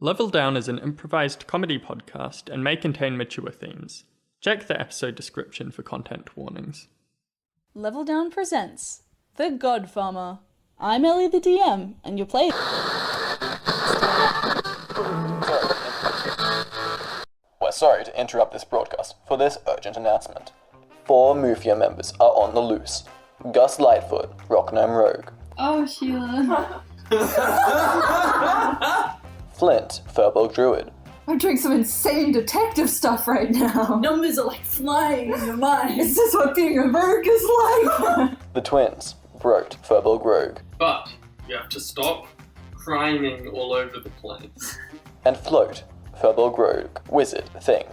Level Down is an improvised comedy podcast and may contain mature themes. Check the episode description for content warnings. Level Down presents The Godfarmer. I'm Ellie the DM, and you'll play... We're sorry to interrupt this broadcast for this urgent announcement. 4 Mafia members are on the loose. Gus Lightfoot, Rock Gnome Rogue. Oh, Sheila. Flint, Furbolg Druid. I'm doing some insane detective stuff right now. Numbers are like flying in your mind. Is this what being a rogue is like? The twins, Broat, Furbolg Rogue. But you have to stop criming all over the place. And Float, Furbolg Rogue, Wizard, Thing.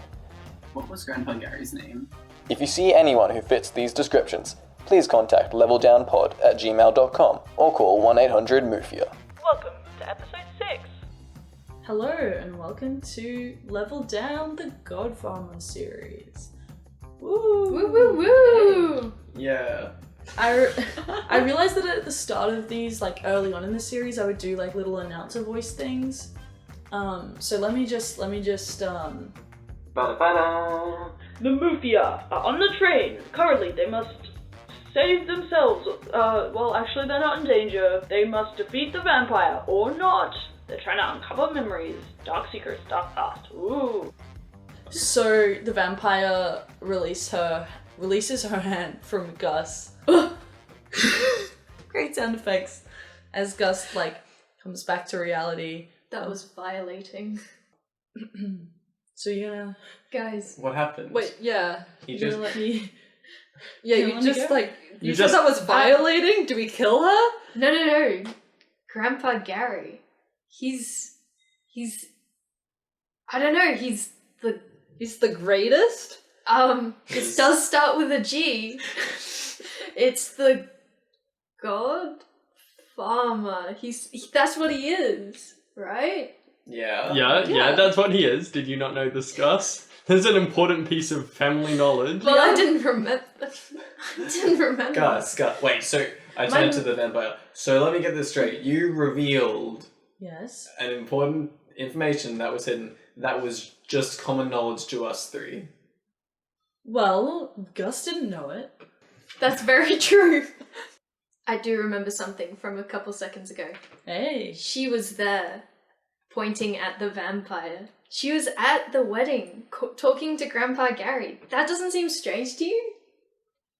What was Grandpa Gary's name? If you see anyone who fits these descriptions, please contact leveldownpod@gmail.com or call 1-800-MUFIA. Welcome to episode 6. Hello, and welcome to Level Down, the Godfarmer series. Woo! Woo woo woo! Yeah. I realized that at the start of these, like early on in the series, I would do like little announcer voice things. So let me just Ba-da-ba-da. The Mafia are on the train. Currently, they must save themselves. Well, actually, they're not in danger. They must defeat the vampire, or not. They're trying to uncover memories, dark secrets, dark past. Ooh. So the vampire releases her hand from Gus. Great sound effects as Gus comes back to reality. That was violating. So you're gonna... Guys. What happened? Wait, yeah. You Let me... Yeah, You you wanna just go? you just- said that was violating? Do we kill her? No. Grandpa Gary. He's I don't know, he's the greatest? it does start with a G. It's the God Farmer. That's what he is, right? Yeah. Yeah, that's what he is. Did you not know this, Gus? There's an important piece of family knowledge. Well, I didn't remember. Gus. Wait, so I turned to the vampire. So let me get this straight. You revealed Yes? an important information that was hidden that was just common knowledge to us 3. Well, Gus didn't know it. That's very true. I do remember something from a couple seconds ago. Hey. She was there, pointing at the vampire. She was at the wedding, talking to Grandpa Gary. That doesn't seem strange to you?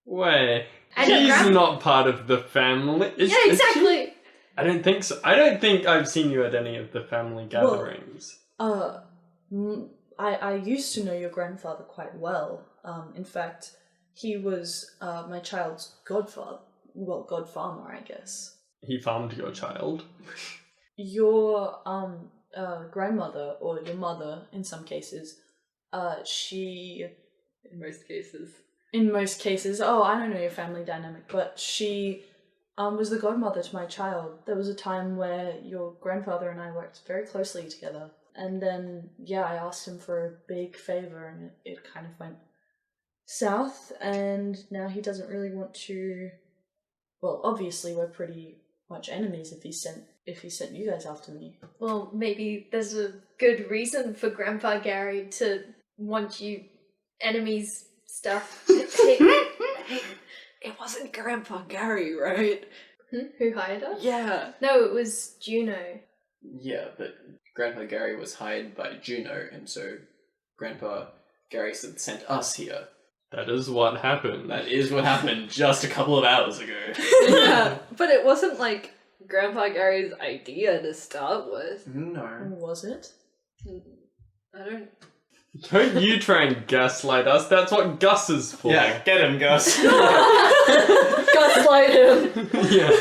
Wait. And She's not part of the family. Yeah, exactly. I don't think so. I don't think I've seen you at any of the family gatherings. I used to know your grandfather quite well. In fact, he was my child's godfather. Well, godfarmer, I guess. He farmed your child. Your grandmother, or your mother in some cases, she... In most cases, oh, I don't know your family dynamic, but she was the godmother to my child. There was a time where your grandfather and I worked very closely together. And then, yeah, I asked him for a big favor, and it kind of went south, and now he doesn't really want to... Well, obviously we're pretty much enemies if he sent you guys after me. Well, maybe there's a good reason for Grandpa Gary to want you enemies stuff. It wasn't Grandpa Gary, right? Who hired us? Yeah. No, it was Juno. Yeah, but Grandpa Gary was hired by Juno, and so Grandpa Gary sent us here. That is what happened. That is what happened just a couple of hours ago. Yeah, but it wasn't like Grandpa Gary's idea to start with. No. Was it? I don't... Don't you try and gaslight us. That's what Gus is for. Yeah, get him, Gus. Gaslight him! Yeah.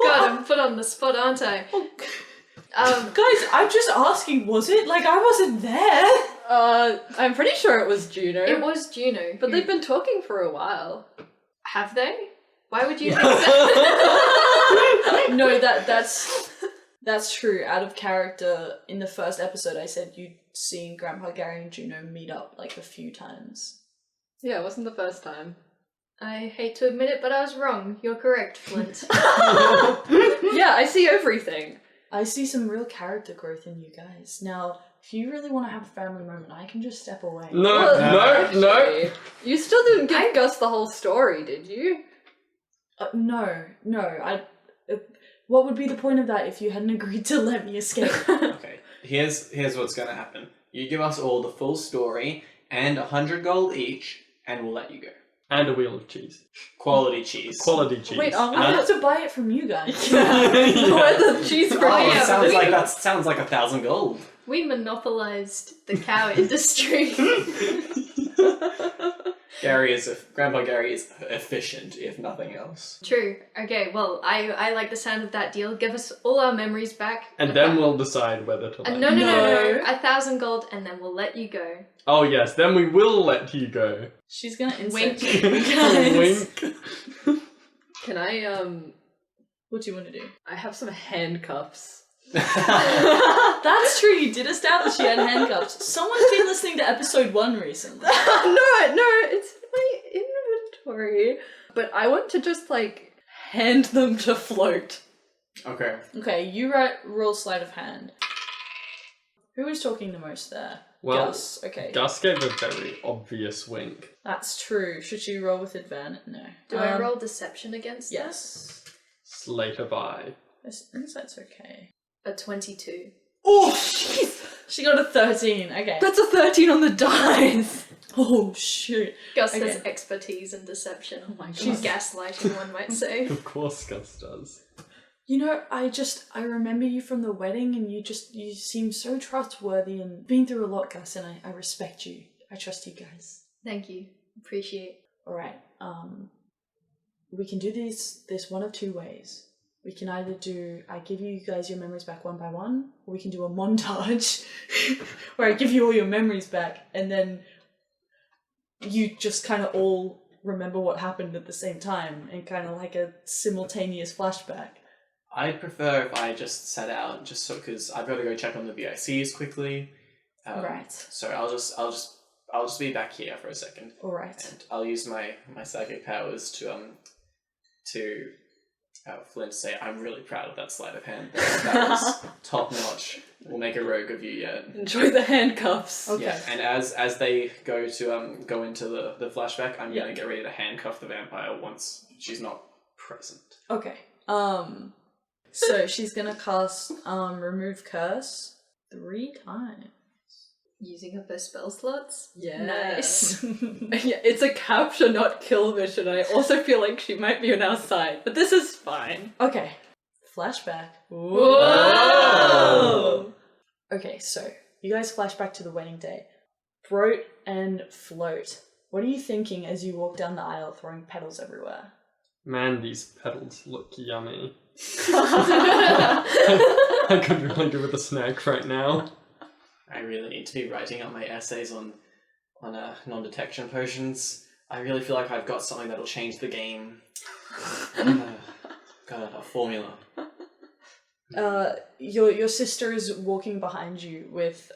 God, I'm put on the spot, aren't I? Guys, I'm just asking, was it? I wasn't there. I'm pretty sure it was Juno. It was Juno. But they've been talking for a while. Have they? Why would you think that? No, that's true. Out of character, in the first episode, I said you'd seen Grandpa Gary and Juno meet up a few times. Yeah, it wasn't the first time. I hate to admit it, but I was wrong. You're correct, Flint. Yeah, I see everything. I see some real character growth in you guys. Now, if you really want to have a family moment, I can just step away. No. Actually, you still didn't give Gus the whole story, did you? No. What would be the point of that if you hadn't agreed to let me escape? Okay, here's what's gonna happen. You give us all the full story and 100 gold each, and we'll let you go. And a wheel of cheese. Quality cheese. Quality cheese. Wait, I have to buy it from you guys. Where the cheese Oh, from? it sounds like 1,000 gold. We monopolized the cow industry. Grandpa Gary is efficient, if nothing else. True. Okay, well, I like the sound of that deal. Give us all our memories back. And then we'll decide whether to let No, you go. 1,000 gold, and then we'll let you go. Oh yes, then we will let you go. She's gonna Wink. insult you guys. Wink. Can I, What do you want to do? I have some handcuffs. That's true, you did establish you had handcuffs. Someone's been listening to episode 1 recently. No, it's in my inventory. But I want to just, like, hand them to Float. Okay. Okay, you roll sleight of hand. Who was talking the most there? Well, Gus. Okay. Gus gave a very obvious wink. That's true. Should she roll with advantage? No. Do I roll deception against that? Yes. Slate of eye. Insight's okay. A 22. Oh, jeez! She got a 13. Okay. That's a 13 on the dice! Oh, shoot. Gus Okay. has expertise in deception. Oh my god. She's gaslighting, one might say. Of course Gus does. You know, I remember you from the wedding and you seem so trustworthy and been through a lot, Gus, and I respect you. I trust you guys. Thank you. Appreciate. Alright, we can do this one of two ways. We can either I give you guys your memories back one by one, or we can do a montage where I give you all your memories back and then you just kind of all remember what happened at the same time and kind of like a simultaneous flashback. I'd prefer if I just sat out, just so, because I've got to go check on the VICs quickly. Right. So I'll just be back here for a second. Alright. And I'll use my psychic powers to Flint say, I'm really proud of that sleight of hand. That was top notch. We'll make a rogue of you yet. Enjoy the handcuffs. Okay. Yeah, and as they go to go into the flashback, I'm gonna get ready to handcuff the vampire once she's not present. Okay. So she's gonna cast remove curse 3 times. Using up her spell slots? Yeah. Nice. Yeah, it's a capture, not kill mission. I also feel like she might be on our side, but this is fine. Okay. Flashback. Whoa! Okay, so you guys flash back to the wedding day. Broat and Float. What are you thinking as you walk down the aisle throwing petals everywhere? Man, these petals look yummy. I could really do with a snack right now. I really need to be writing up my essays on non-detection potions. I really feel like I've got something that'll change the game. Got a formula. Your sister is walking behind you with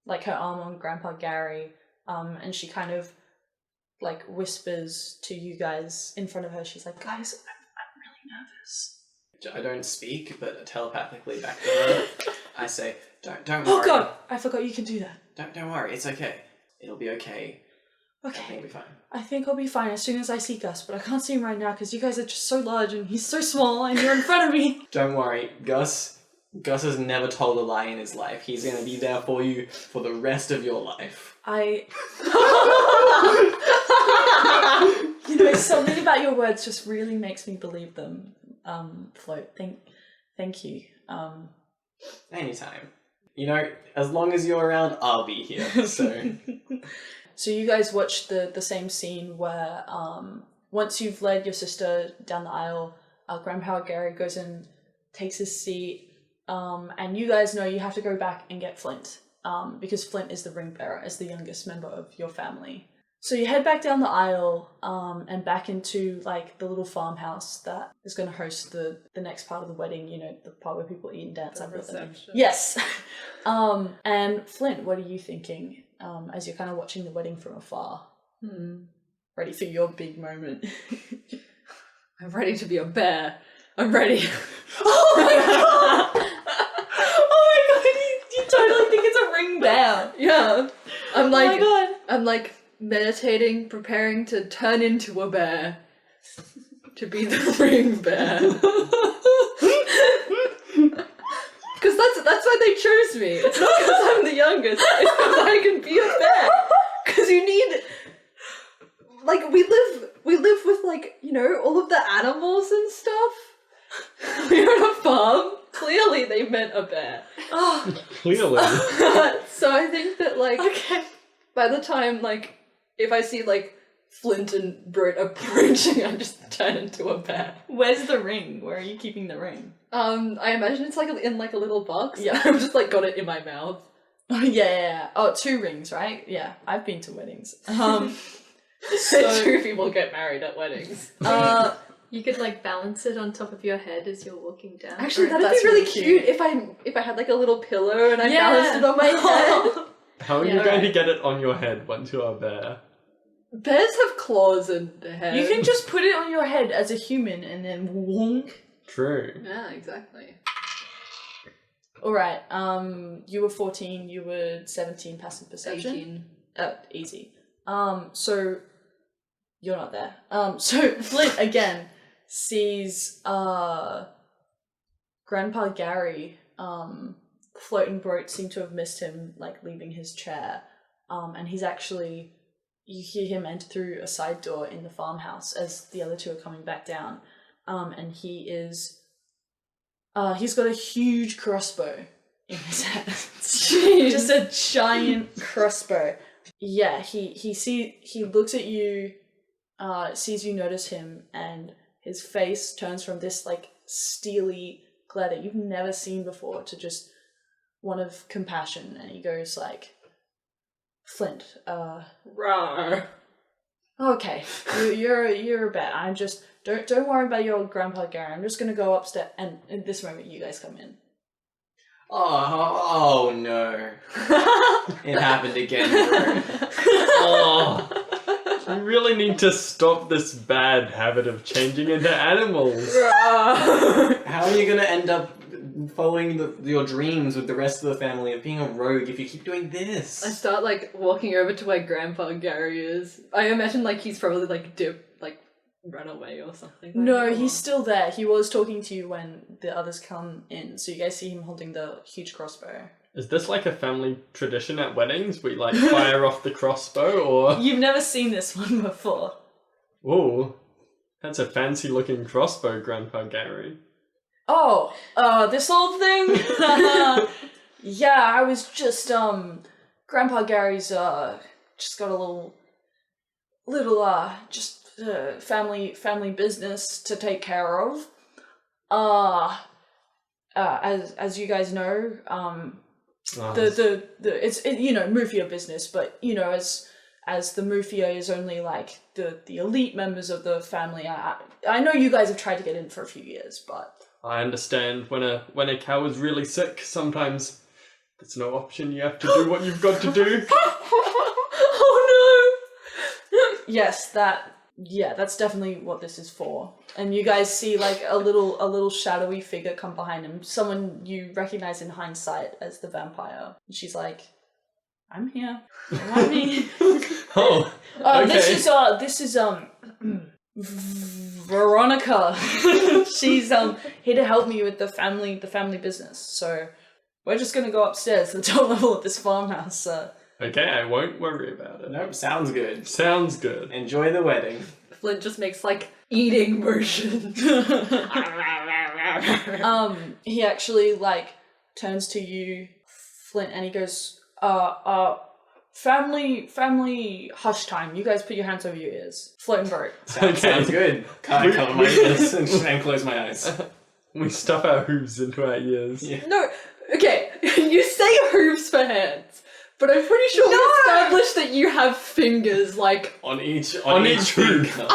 like her arm on Grandpa Gary, and she kind of like whispers to you guys in front of her. She's like, "Guys, I'm really nervous." I don't speak, but telepathically back to her, I say, "Don't worry." Oh God, I forgot you can do that. Don't worry. It's okay. It'll be okay. I think Okay, it'll be fine. I think I'll be fine as soon as I see Gus, but I can't see him right now because you guys are just so large and he's so small and you're in front of me. Don't worry, Gus. Gus has never told a lie in his life. He's gonna be there for you for the rest of your life. You know, something about your words just really makes me believe them. Float, thank you. Anytime. You know, as long as you're around, I'll be here. So So you guys watched the same scene where once you've led your sister down the aisle, Grandpa Gary goes and takes his seat, and you guys know you have to go back and get Flint, because Flint is the ring bearer, as the youngest member of your family. So you head back down the aisle and back into like the little farmhouse that is going to host the next part of the wedding, you know, the part where people eat and dance. The I've got them in. reception. Yes. And Flint, what are you thinking as you're kind of watching the wedding from afar? Ready for your big moment. I'm ready to be a bear. I'm ready. Oh my God! bear. Yeah. I'm like, Oh my god. I'm like meditating, preparing to turn into a bear. To be the ring bear. Because that's why they chose me. It's not because I'm the youngest. It's because I can be a bear. Because you need, like, we live with, like, you know, all of the animals and stuff. We're on a farm. Clearly they meant a bear. Oh, Clearly. So I think that, like, okay. by the time, like, if I see, like, Flint and Broat approaching, I just turn into a bear. Where's the ring? Where are you keeping the ring? I imagine it's like in like a little box. Yeah. I've just like got it in my mouth. Oh yeah. Oh, 2 rings, right? Yeah, I've been to weddings. So So, 2 people get married at weddings. You could like balance it on top of your head as you're walking down. Actually, that'd That's be really really cute if I had like a little pillow and I Yeah. balanced it on my head. How are Yeah, you going to right. get it on your head once you're a bear? Bears have claws in their head. you can just put it on your head as a human and then wonk. True. Yeah, exactly. Alright, you were 14, you were 17 passive perception. 18. Easy. So you're not there. So Flint again sees Grandpa Gary, Float and Broat seem to have missed him, like leaving his chair. And he's actually, you hear him enter through a side door in the farmhouse as the other 2 are coming back down. And he is, he's got a huge crossbow in his hands. Just a giant crossbow. Yeah, he looks at you, sees you notice him, and his face turns from this like steely glare that you've never seen before to just one of compassion, and he goes like, Flint, Rawr. okay, you're a bet. I'm just don't worry about your Grandpa Gary. I'm just gonna go upstairs, and in this moment you guys come in. Oh no. It happened again, bro. Oh, we really need to stop this bad habit of changing into animals. How are you gonna end up following your dreams with the rest of the family of being a rogue if you keep doing this? I start like walking over to where Grandpa Gary is. I imagine like he's probably like run away or something. No, he's still there. He was talking to you when the others come in, so you guys see him holding the huge crossbow. Is this like a family tradition at weddings? We like fire off the crossbow, or... You've never seen this one before. Ooh, that's a fancy looking crossbow, Grandpa Gary. Oh, this old thing? Yeah, I was just, Grandpa Gary's, just got a little, family business to take care of. As you guys know, it's Mufia business, but you know, as the Mufia is only like the elite members of the family. I know you guys have tried to get in for a few years, but I understand when a cow is really sick, sometimes there's no option. You have to do what you've got to do. oh no! Yes, that's definitely what this is for. And you guys see like a little shadowy figure come behind him. Someone you recognize in hindsight as the vampire. And she's like, "I'm here. Why me?" Oh, okay. This is Veronica. She's here to help me with the family business. So we're just gonna go upstairs to the top level of this farmhouse. Okay, I won't worry about it. Nope, sounds good. Sounds good. Enjoy the wedding. Flint just makes like eating motions. He actually like turns to you, Flint, and he goes, family hush time. You guys put your hands over your ears. Float and Broat. Sounds good. Can't I cover my ears and close my eyes? We stuff our hooves into our ears. Yeah. No, okay, you say hooves for hands, but I'm pretty sure we established that you have fingers, like... On each hoof. finger.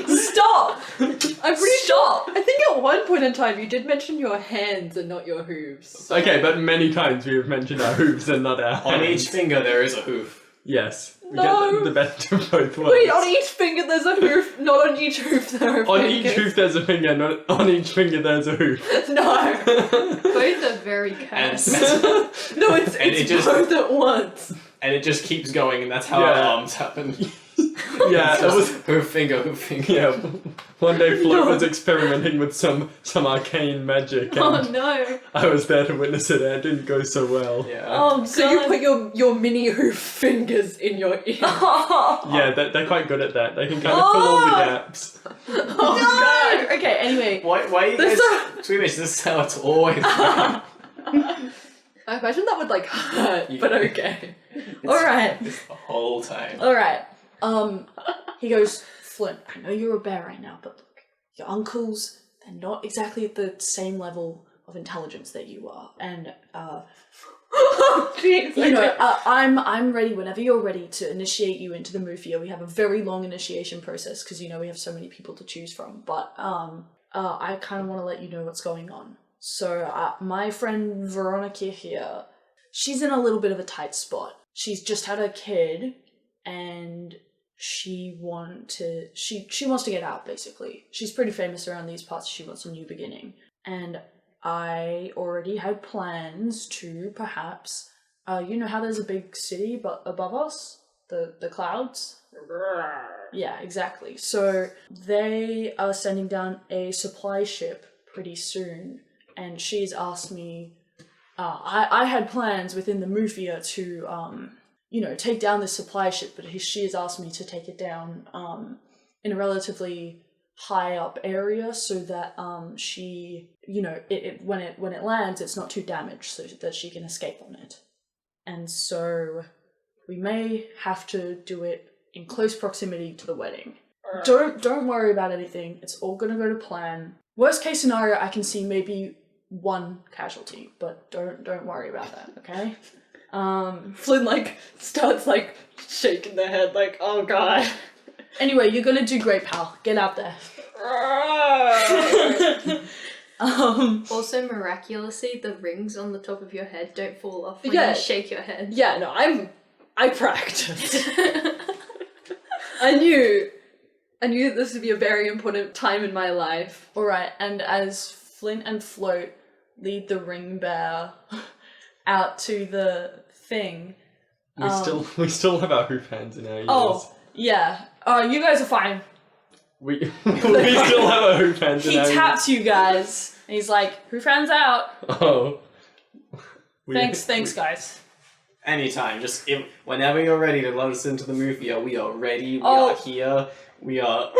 Stop! I'm pretty sure. I think at one point in time you did mention your hands and not your hooves. Okay, but many times we have mentioned our hooves and not our hands. On each finger there is a hoof. Yes. We No. get the best of both worlds. Wait, on each finger there's a hoof, not on each hoof there are On fingers. each hoof there's a finger, not on each finger there's a hoof. No. Both are very And, cursed. No, it's And it just- both at once. and it just keeps going, and that's how Yeah. our arms happen. Yeah, it was. Hoof finger, hoof finger. Yeah, one day Float was experimenting with some arcane magic, and Oh no. I was there to witness it, and it didn't go so well. Yeah. Oh So you God. put your mini hoof fingers in your ear. Yeah, they're quite good at that. They can kind of fill all the gaps. Oh god! Okay, anyway. Why are you There's guys... Sweemish, this is how it's always been. I imagine that would like hurt, but okay. Alright. It's the whole time. Alright. He goes, Flint, I know you're a bear right now, but look, your uncles, they're not exactly at the same level of intelligence that you are. And, Jeez, you know, okay. I'm ready whenever you're ready to initiate you into the Mufia. We have a very long initiation process because, you know, we have so many people to choose from. But I kind of want to let you know what's going on. So my friend Veronica here, she's in a little bit of a tight spot. She's just had a kid and she wants to get out, basically. She's pretty famous around these parts. She wants a new beginning. And I already had plans to perhaps, you know how there's a big city but above us? The clouds? Yeah, exactly. So they are sending down a supply ship pretty soon, and she's asked me, I had plans within the Mufia to, you know, take down this supply ship, but she has asked me to take it down in a relatively high up area so that she, you know, when it lands, it's not too damaged, so that she can escape on it. And so we may have to do it in close proximity to the wedding. Don't worry about anything. It's all gonna go to plan. Worst case scenario, I can see maybe one casualty, but don't worry about that, okay? Flynn like starts like shaking their head like, oh god. Anyway, you're gonna do great, pal. Get out there. Also, miraculously, the rings on the top of your head don't fall off when Yeah. you shake your head. Yeah, no, I practiced. I knew that this would be a very important time in my life. Alright, and as Flint and Float lead the ring bear out to the thing. We still have our hoof hands in our ears. Oh, yeah. You guys are fine. We still have our hoof hands in He our ears. taps you guys, and he's like, "Hoof hands out." Oh. Thanks, guys. Anytime, whenever you're ready to let us into the Mufia, we are ready. We Oh. are here. We are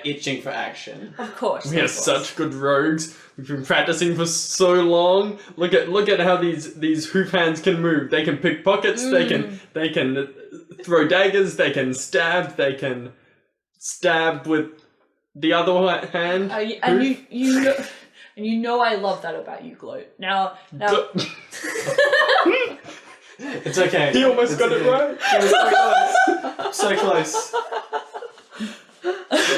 itching for action. Of course. We are such good rogues. We've been practicing for so long. Look at how these hoof hands can move. They can pick pockets. They can throw daggers. They can stab. They can stab with the other hand. You know I love that about you, Gloat. Now. It's okay. He almost got it right. It was so close. So close.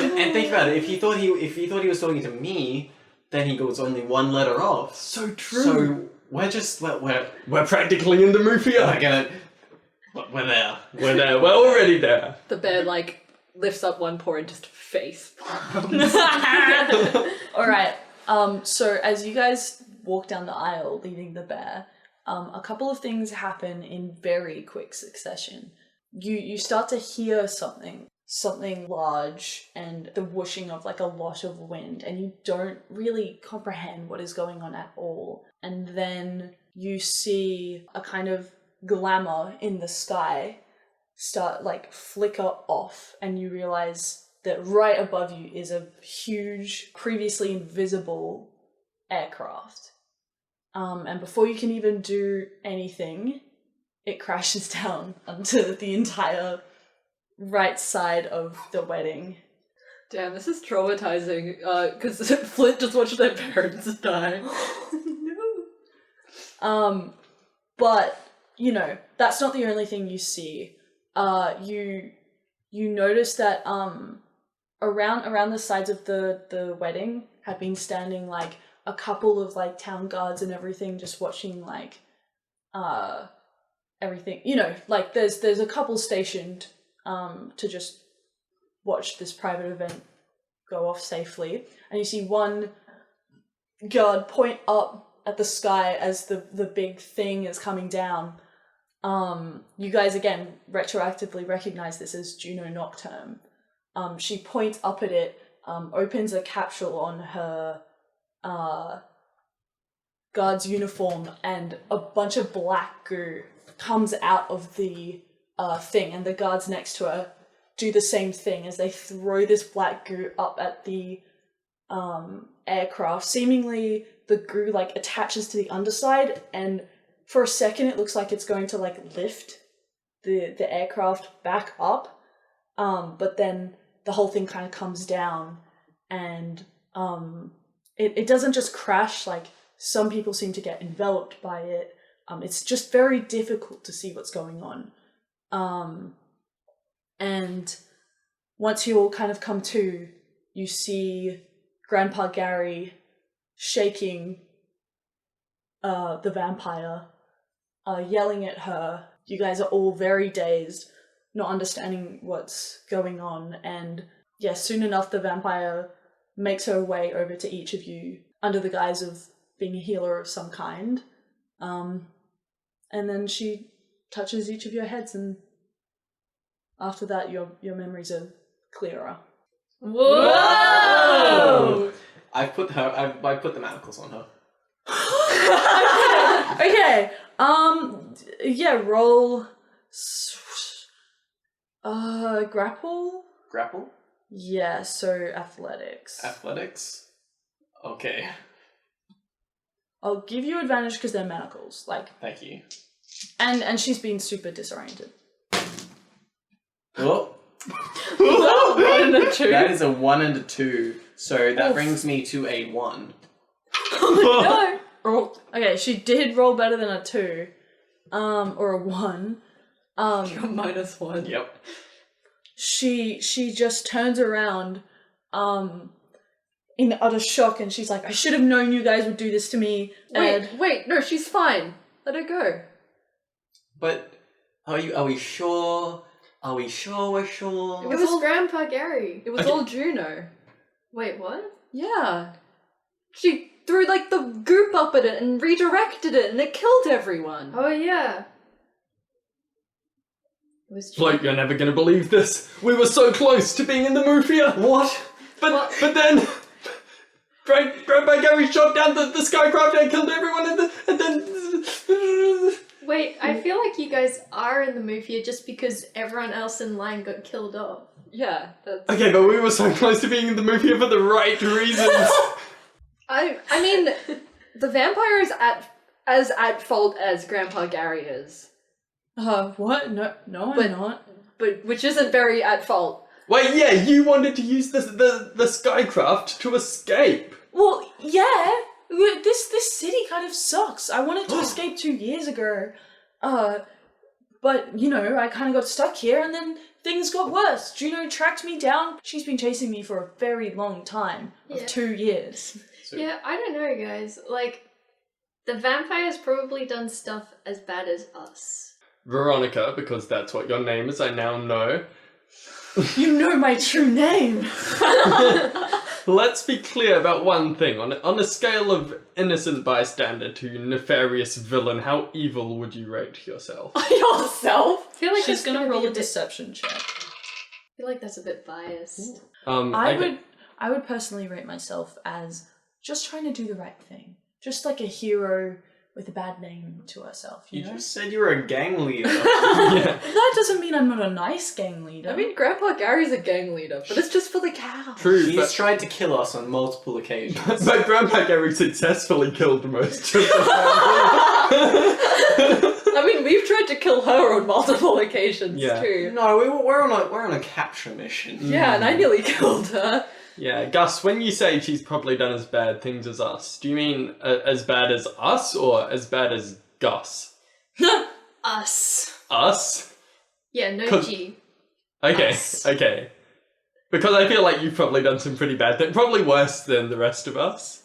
And think about it. If he thought he was talking to me, then he goes only one letter off. So true. So we're practically in the Mufia. we're there. We're there. We're already there. The bear like lifts up one paw and just face palms. Alright, so as you guys walk down the aisle leading the bear, a couple of things happen in very quick succession. You start to hear something large and the whooshing of like a lot of wind, and you don't really comprehend what is going on at all. And then you see a kind of glamour in the sky start like flicker off, and you realize that right above you is a huge, previously invisible aircraft. And before you can even do anything, it crashes down onto the entire right side of the wedding. Damn, this is traumatizing. Because Flint just watched their parents die. But you know, that's not the only thing you see. You notice that around the sides of the wedding have been standing like a couple of like town guards and everything, just watching like everything, like there's a couple stationed to just watch this private event go off safely, and you see one guard point up at the sky as the big thing is coming down. You guys again retroactively recognize this as Juno Nocturne. She points up at it, opens a capsule on her guard's uniform, and a bunch of black goo comes out of the thing, and the guards next to her do the same thing as they throw this black goo up at the aircraft. Seemingly the goo like attaches to the underside, and for a second it looks like it's going to like lift the aircraft back up, but then the whole thing kind of comes down, and it doesn't just crash. Like, some people seem to get enveloped by it. It's just very difficult to see what's going on. And once you all kind of come to, you see Grandpa Gary shaking the vampire, yelling at her. You guys are all very dazed, not understanding what's going on. And yeah, soon enough the vampire makes her way over to each of you under the guise of being a healer of some kind. And then she touches each of your heads, and after that your memories are clearer. Whoa! I put the manacles on her. Okay. Yeah, roll grapple? Grapple? Yeah, so athletics. Athletics? Okay. I'll give you advantage because they're manacles, Thank you. and she's been super disoriented. Oh. One and a 2. That is a 1 and a 2, so that Oof. brings me to a 1. No. Okay, she did roll better than a 2, or a 1. You're -1. Yep. She just turns around, in utter shock, and she's like, "I should have known you guys would do this to me." Wait, no, she's fine. Let her go. But are we sure? Are we sure we're sure? It was Grandpa Gary. It was all Juno. Wait, what? Yeah. She threw like the goop up at it and redirected it, and it killed everyone. Oh yeah. It was Float, you're never gonna believe this. We were so close to being in the Mufia. What? But then Grandpa Gary shot down the skycraft and killed everyone, and then Wait, I feel like you guys are in the Mufia just because everyone else in line got killed off. Yeah, that's... Okay, but we were so close to being in the Mufia for the right reasons. I mean, the vampire is as at fault as Grandpa Gary is. What? No, I'm not. But which isn't very at fault. Wait, yeah, you wanted to use the skycraft to escape. Well, yeah. This city kind of sucks. I wanted to escape 2 years ago, but I kind of got stuck here, and then things got worse. Juno tracked me down. She's been chasing me for a very long time, of Yeah. 2 years. Yeah, I don't know, guys. Like, the vampire's probably done stuff as bad as us. Veronica, because that's what your name is, I now know. You know my true name. Let's be clear about one thing. On a scale of innocent bystander to nefarious villain, how evil would you rate yourself? Yourself? I feel like She's that's gonna roll be a bit- deception check. I feel like that's a bit biased. I would personally rate myself as just trying to do the right thing. Just like a hero with a bad name to herself, you know? just said you were a gang leader. Yeah. That doesn't mean I'm not a nice gang leader. I mean, Grandpa Gary's a gang leader, but it's just for the cow. True, He's tried to kill us on multiple occasions. but Grandpa Gary successfully killed most of the family. I mean, we've tried to kill her on multiple occasions Yeah. too. No, we're on a capture mission. Yeah, and I nearly killed her. Yeah, Gus, when you say she's probably done as bad things as us, do you mean as bad as us or as bad as Gus? Us. Us? Yeah, no 'Cause- G. Okay, Us. okay. Because I feel like you've probably done some pretty bad things, probably worse than the rest of us.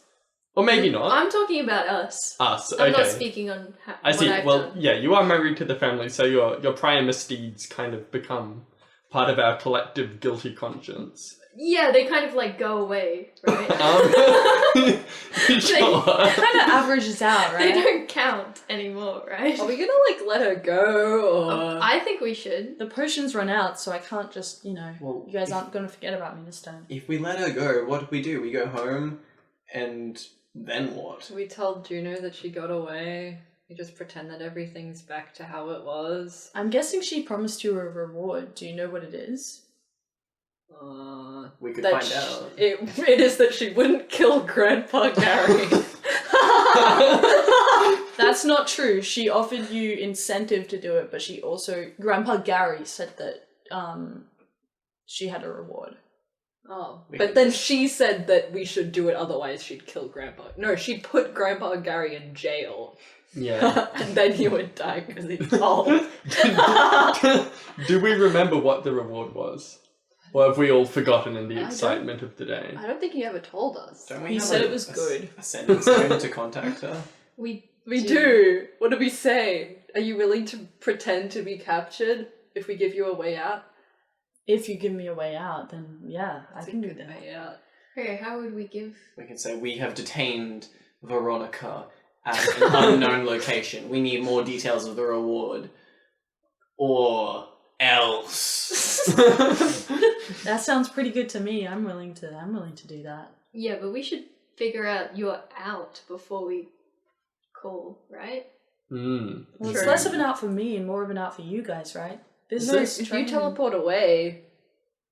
Or maybe not. I'm talking about us. Us, I'm not okay. speaking on I see. what I've Well, done. yeah, you are married to the family, so your prior misdeeds kind of become part of our collective guilty conscience. Yeah, they kind of like go away, right? Sure. Kind of averages out, They right? don't count anymore, right? Are we gonna like let her go or? I think we should. The potions run out, so I can't just, Well, you guys aren't going to forget about me this time. If we let her go, what do? We go home, and then what? We tell Juno that she got away. We just pretend that everything's back to how it was. I'm guessing she promised you a reward. Do you know what it is? We could That find out. It is that she wouldn't kill Grandpa Gary. That's not true. She offered you incentive to do it, but she also... Grandpa Gary said that she had a reward. Oh, We but could then just- she said that we should do it, otherwise she'd kill Grandpa. No, she'd put Grandpa Gary in jail. Yeah. And then he would die because he's old. Do we remember what the reward was? Or have we all forgotten in the don't- excitement of the day? I don't think he ever told us. Don't we He have said a- it was good. A sending stone to contact her? We do. What do we say? Are you willing to pretend to be captured if we give you a way out? If you give me a way out, then yeah, I can do that. Way out. Okay, how would we give? We can say we have detained Veronica at an unknown location. We need more details of the reward. Or else. That sounds pretty good to me. I'm willing to do that. Yeah, but we should figure out you're out before we call, right? Mm. Well, it's True. less of an out for me and more of an out for you guys, right? This No, is if you training. teleport away,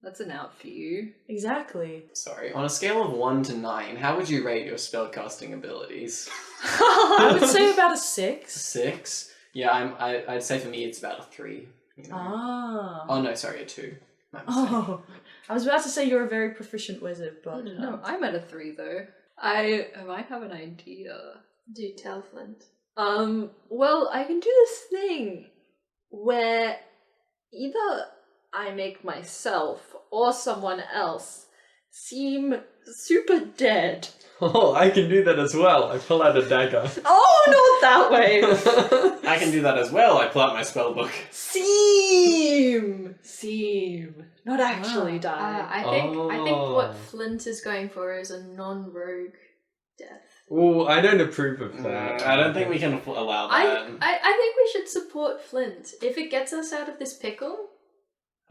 that's an out for you. Exactly. Sorry, on a scale of 1 to 9, how would you rate your spellcasting abilities? I would say about a 6. 6? Yeah, I'd say for me it's about a 3. You know? Ah. Oh no, sorry, a 2. My mistake. Oh. I was about to say you're a very proficient wizard, but No, I'm at a 3 though. I might have an idea. Do tell Flint. Well, I can do this thing where either I make myself or someone else seem super dead. Oh, I can do that as well. I pull out a dagger. Oh, not that way! I can do that as well. I pull out my spellbook. Seem! Not actually I die. think Oh. what Flint is going for is a non-rogue death. Oh, I don't approve of that. I don't think we can allow I that. think we should support Flint. If it gets us out of this pickle,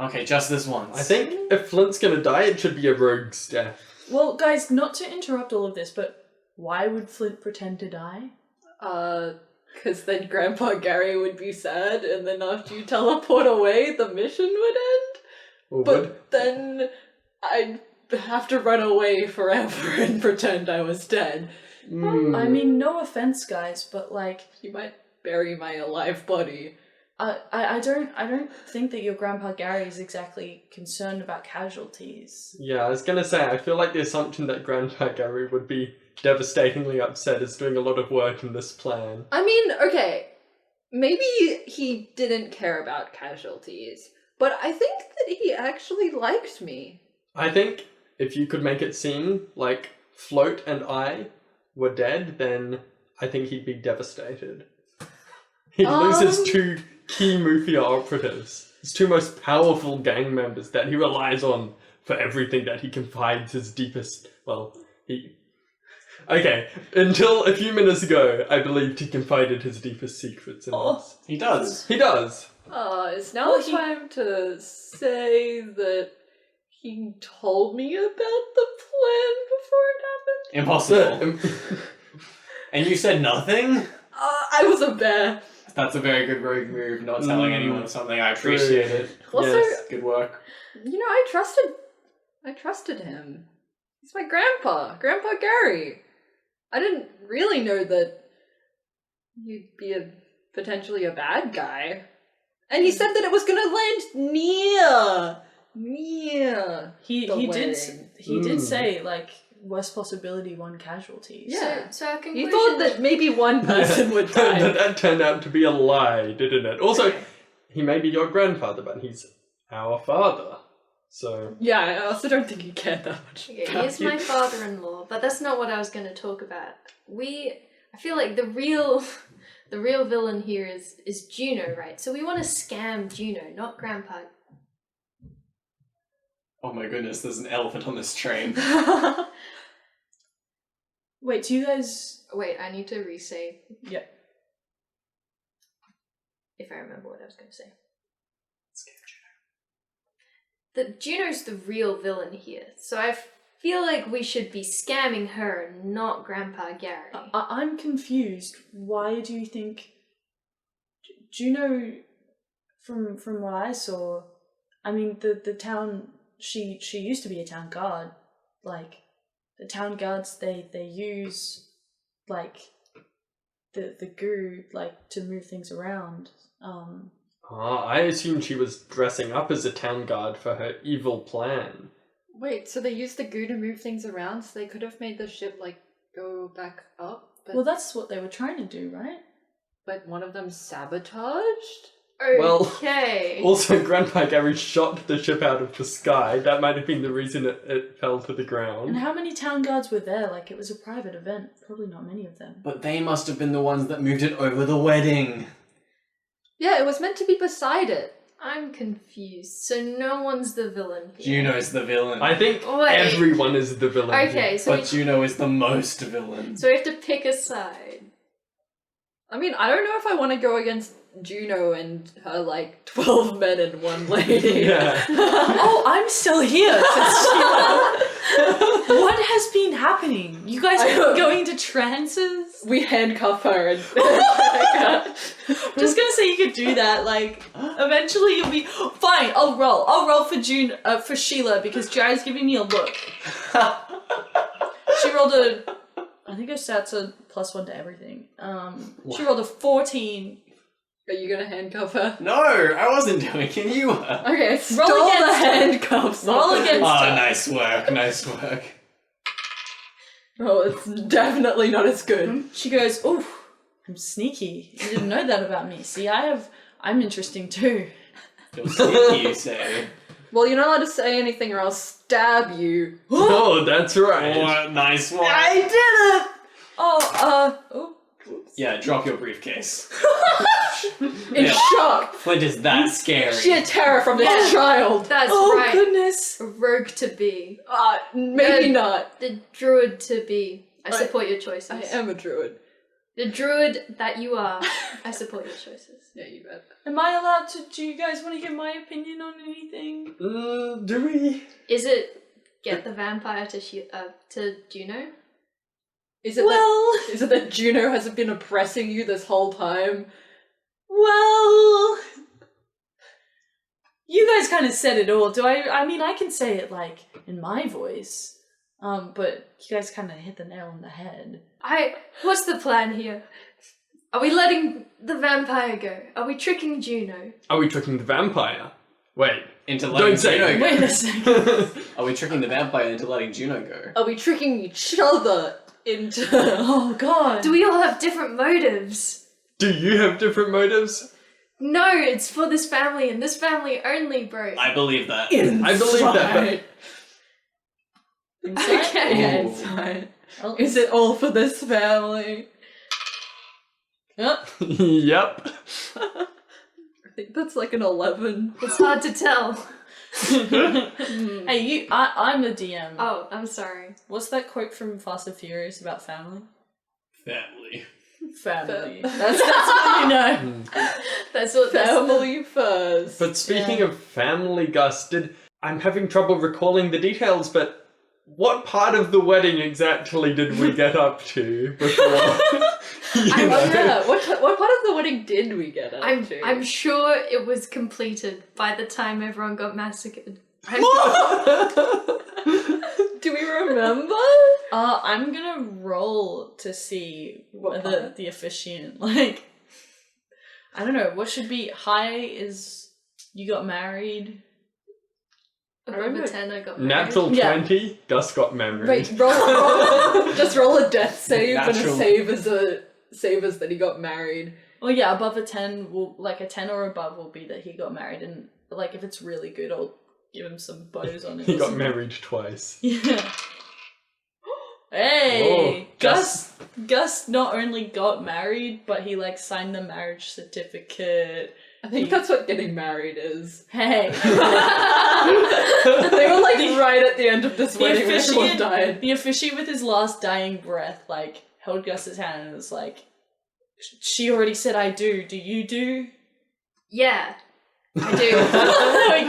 Okay, just this once. I think if Flint's gonna die, it should be a rogue's death. Well, guys, not to interrupt all of this, but why would Flint pretend to die? Because then Grandpa Gary would be sad, and then after you teleport away, the mission would end. Or But would? then I'd have to run away forever and pretend I was dead. Mm. I mean, no offense, guys, but like, You might bury my alive body. I don't think that your Grandpa Gary is exactly concerned about casualties. Yeah, I was gonna say, I feel like the assumption that Grandpa Gary would be devastatingly upset is doing a lot of work in this plan. I mean, okay, maybe he didn't care about casualties, but I think that he actually liked me. I think if you could make it seem like Float and I were dead, then I think he'd be devastated. He'd lose his two key Mafia operatives, his two most powerful gang members that he relies on for everything that he confides his deepest, Okay, until a few minutes ago, I believed he confided his deepest secrets in us. He does. He does. It's now Well, the time to say that he told me about the plan before it happened. Impossible. And you said nothing? I was a bear. That's a very good rogue move, not telling anyone something. I appreciate it. Also, Yes. Good work. you know, I trusted him. He's my grandpa, Grandpa Gary. I didn't really know that you'd be potentially a bad guy. And he said that it was gonna land near He the did wedding. say like worst possibility, 1 casualty. Yeah. so our conclusion. He thought that maybe one person would die. That turned out to be a lie, didn't it? Also, he may be your grandfather, but he's our father. So Yeah, I also don't think you care that much. Okay, about he's you. my father-in-law, but that's not what I was going to talk about. I feel like the real villain here is Juno, right? So we want to scam Juno, not Grandpa. Oh my goodness, there's an elephant on this train. Wait, do you guys? Wait, I need to re-say Yeah. if I remember what I was going to say. Juno's the real villain here, so I feel like we should be scamming her, not Grandpa Gary. I'm confused. Why do you think Juno? From what I saw, I mean the town. She used to be a town guard. Like the town guards, they use like the goo like to move things around. I assumed she was dressing up as a town guard for her evil plan. Wait, so they used the goo to move things around, so they could have made the ship like go back up, but Well, that's what they were trying to do, right? but one of them sabotaged? Well, Okay. Also, Grandpa Gary shot the ship out of the sky. That might have been the reason it fell to the And ground. how many town guards were there? Like, it was a private event. Probably not many of them. But they must have been the ones that moved it over the wedding. Yeah, it was meant to be beside it. I'm confused. So no one's the villain here. Juno's the villain. I think Wait. everyone is the villain. Okay, here. so But Juno is the most villain. we have to pick a side. I mean, I don't know if I want to go against Juno and her, like, 12 men and one lady. Yeah. Oh, I'm still here, says Sheila. What has been happening? You guys are going to trances? We handcuff her and... I'm just gonna say you could do that. Like, eventually you'll be fine. I'll roll. I'll roll for for Sheila because Jared's giving me a look. She rolled a. I think her stats are +1 to everything. She rolled a 14. Are you gonna handcuff her? No, I wasn't doing it, you were. Okay, stole Roll the against her. handcuffs. Roll against Ah, her. nice work, nice work. Oh, it's definitely not as good. She goes, "Ooh, I'm sneaky. You didn't know that about me. See, I'm interesting too." You're sneaky, you say. Well, you're not allowed to say anything or I'll stab you. Oh, that's right. Oh, nice one. I did it. Oh, whoops. Yeah, drop your briefcase. In Yeah. shock. Flint is that scary. Sheer terror from this child. That's Oh right. goodness. A rogue to be. Maybe not. The druid to be. I support your choices. I am a druid. The druid that you are. I support your choices. Yeah, you bet. Am I allowed to? Do you guys want to hear my opinion on anything? Do we? Is it get the vampire to Juno? Is it that Juno hasn't been oppressing you this whole time? Well, you guys kind of said it all. Do I mean, I can say it like in my voice, but you guys kind of hit the nail on the head. What's the plan here? Are we letting the vampire go? Are we tricking Juno? Are we tricking the vampire? Wait. Into letting Don't say Juno it. go. Wait a second. Are we tricking the vampire into letting Juno go? Are we tricking each other into... Oh god. Do we all have different motives? Do you have different motives? No, it's for this family and this family only, bro. I believe that. I believe that, Insight? Okay. Ooh. Inside. Oh, Is it all for this family? Yep. but... Yep. I think that's like an 11. It's hard to tell. Hey, I'm the DM. Oh, I'm sorry. What's that quote from Fast and Furious about family? Family. Family. That's what you know. That's what Family first. But speaking of family, Gus, I'm having trouble recalling the details, but what part of the wedding exactly did we get up to before? you know? Yeah, what part of the wedding did we get up to? I'm sure it was completed by the time everyone got massacred. Do we remember? I'm gonna roll to see What whether part? the officiant, like, I don't know, what should be high is you got married. Above a 10, I got married. Natural Yeah. 20, Gus got married. Wait, roll just roll a death save and Natural. a save as that he got married. Well, yeah, above a 10 will, like, a 10 or above will be that he got married, and, like, if it's really good, I'll give him some bows on it. He or got something. married twice. Yeah. Hey, Oh, Gus not only got married, but he like signed the marriage certificate. I think that's what getting married is. Hey. They were like right at the end of this The wedding when everyone officiant, died. the officiant with his last dying breath, like, held Gus's hand and was like, she already said I do. Do you do? Yeah, I do.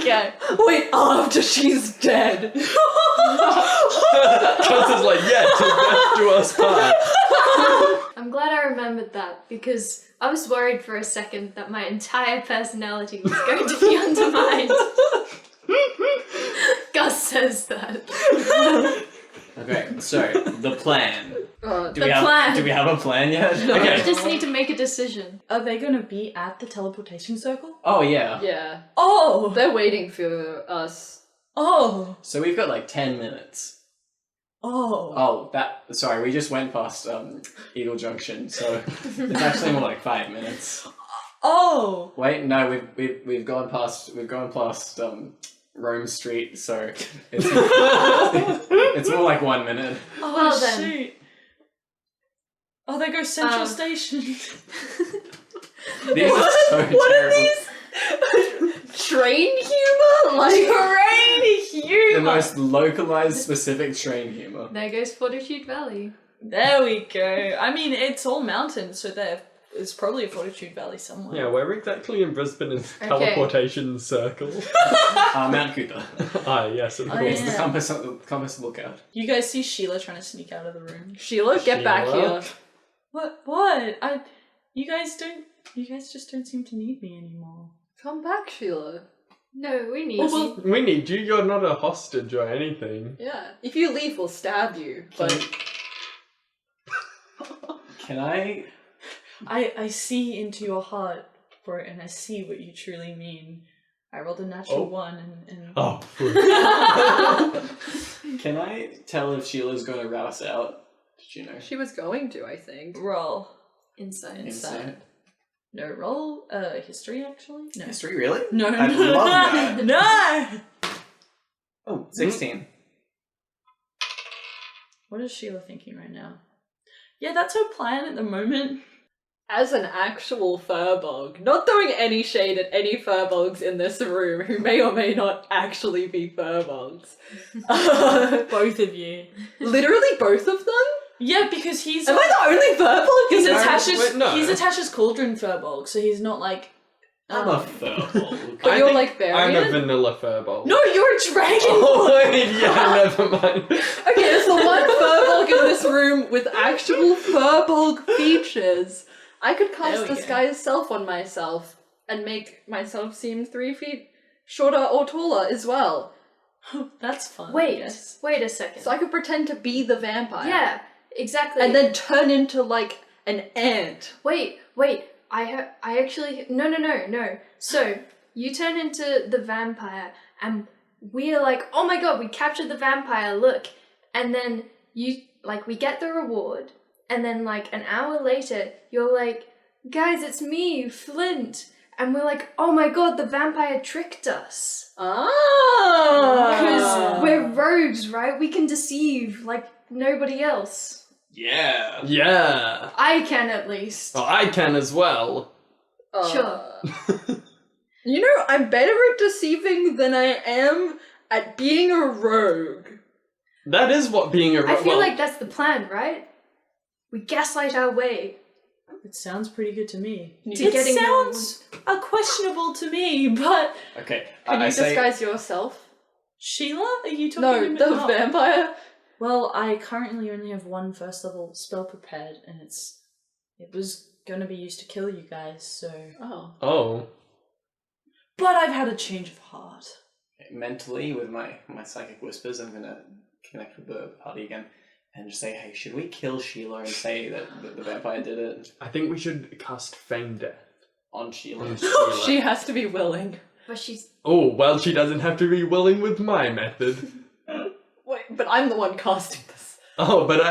Okay. Wait, after she's dead. Gus is like, yeah, till death do us part. I'm glad I remembered that because I was worried for a second that my entire personality was going to be undermined. Gus says that. Okay, so the plan. Uh, Do The we have plan. Do we have a plan yet? No. I Okay. just need to make a decision. Are they gonna be at the teleportation circle? Oh yeah. yeah. Oh! They're waiting for us. Oh! So we've got like 10 minutes. Oh! Oh, sorry, we just went past Eagle Junction, so it's actually more like 5 minutes. Oh! Wait, no, we've gone past Rome Street, so it's it's more like 1 minute. Oh, Well then. shoot. Oh, there goes Central Station. These are so What are terrible. these? Train humor? Like Train The humor! most localized, specific train humor. There goes Fortitude Valley. There we go. I mean, it's all mountains, so there is probably a Fortitude Valley somewhere. Yeah, where exactly in Brisbane is teleportation circle? Mount Cooper. Ah, yes, of Oh, course. It's the yeah. compass lookout. You guys see Sheila trying to sneak out of the room. Sheila, get back Sheila? here. What? You guys just don't seem to need me anymore. Come back, Sheila. No, we need Well, you. We need you, you're not a hostage or anything. Yeah. If you leave, we'll stab you. But Can I? I see into your heart, Broat, and I see what you truly mean. I rolled a natural Oh. 1 and Oh, Can I tell if Sheila's going to rat us out? Did you know? she was going to, I think. roll. Inside. Inside. No, roll history actually? No. History, really? No, I'd no, love that. no! Oh, 16. What is Sheila thinking right now? Yeah, that's her plan at the moment. As an actual furbog, not throwing any shade at any furbogs in this room who may or may not actually be furbogs. Both of you. Literally both of them? Yeah, because he's Am I the only furbog? he's No, Natasha's wait, no. he's Natasha's cauldron furbog, so he's not like I'm a furball. But I you're think like I'm a variant? vanilla furball. no, you're a dragon. Oh, wait, yeah, never mind. Okay, there's the one furbog in this room with actual furbog features. I could There cast we go. disguise self on myself and make myself seem 3 feet shorter or taller as well. That's fun. I Wait guess. a second. So I could pretend to be the vampire. Yeah, exactly. And then turn into like an ant. Wait. I actually no. So you turn into the vampire, and we're like, oh my god, we captured the vampire. Look, and then we get the reward, and then like an hour later, you're like, guys, it's me, Flint, and we're like, oh my god, the vampire tricked us. Because Ah! we're rogues, right? We can deceive like nobody else. Yeah. Yeah. I can at least. Oh, I can as well. Sure. You know, I'm better at deceiving than I am at being a rogue. That is what being a I feel well, like that's the plan, right? We gaslight our way. It sounds pretty good to me. To It getting sounds questionable to me, but Okay. Can you I say. disguise yourself? Sheila, are you talking No, about? the vampire. Well, I currently only have one first level spell prepared, and it was gonna be used to kill you guys, so. Oh. Oh. But I've had a change of heart. Mentally, with my psychic whispers, I'm gonna connect with the party again and just say, hey, should we kill Sheila and say that the vampire did it I think we should cast Feign Death on Sheila? on Sheila. She has to be willing. But she's Oh, well, she doesn't have to be willing with my method. Wait, but I'm the one casting this. Oh, but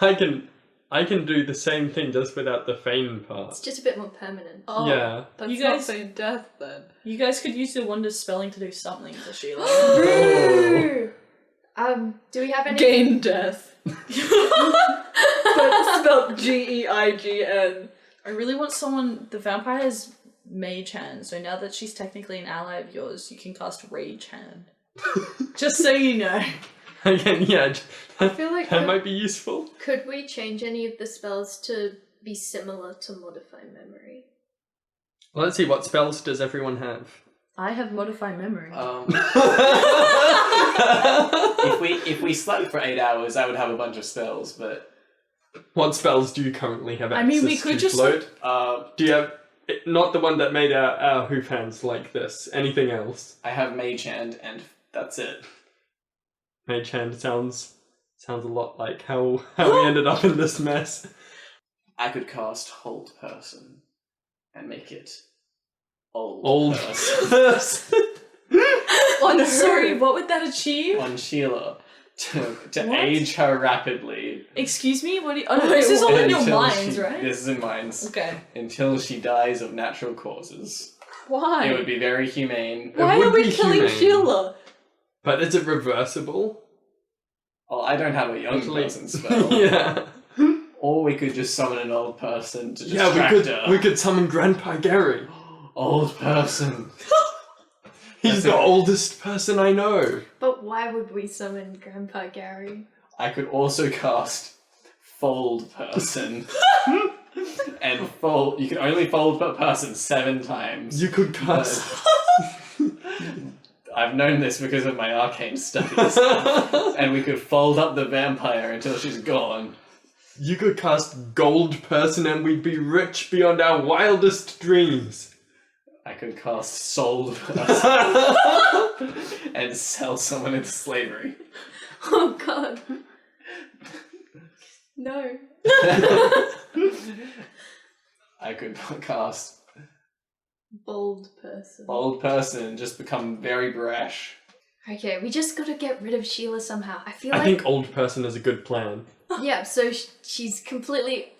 I can... I can do the same thing just without the feign It's part. just a bit more permanent. Oh, Yeah. that's You not guys- saying death then. You guys could use the wonder spelling to do something to Sheila. Boo! Do we have any? Gain death. But spelled Geign. I really want someone. The vampire has mage hand, so now that she's technically an ally of yours, you can cast rage hand. Just so you know. Again, yeah, I feel like that might be useful. could we change any of the spells to be similar to modify memory? Well, let's see, what spells does everyone have? I have modify memory. If we slept for 8 hours, I would have a bunch of spells, but What spells do you currently have I access mean, we could to, just, Float? uh, Do you have... Not the one that made our hoof hands like this. Anything else? I have Mage Hand, and that's it. Mage hand sounds a lot like how we ended up in this mess. I could cast Hold Person and make it Old Old Person person. I'm sorry, what would that achieve? on Sheila to What? age her rapidly. Excuse me? What do you... Oh, no, this is all in your until minds, she- right? This is in minds. Okay. Until she dies of natural causes. Why? It would be very humane. It Why would are we be killing humane. Sheila? But is it reversible? Well, I don't have a young Actually- person spell. Yeah. Or we could just summon an old person to Yeah, distract her. we could summon Grandpa Gary. Old person. He's the oldest person I know. But why would we summon Grandpa Gary? I could also cast Fold Person. And fold. You can only fold per person 7 times. You could cast... I've known this because of my arcane studies. And we could fold up the vampire until she's gone. You could cast Gold Person and we'd be rich beyond our wildest dreams. I could cast Sold Person and sell someone into slavery. Oh god. No. I could cast Bold person. Bold Person and just become very brash. Okay, we just gotta get rid of Sheila somehow. I feel I like... think Old Person is a good plan. Yeah, so she's completely...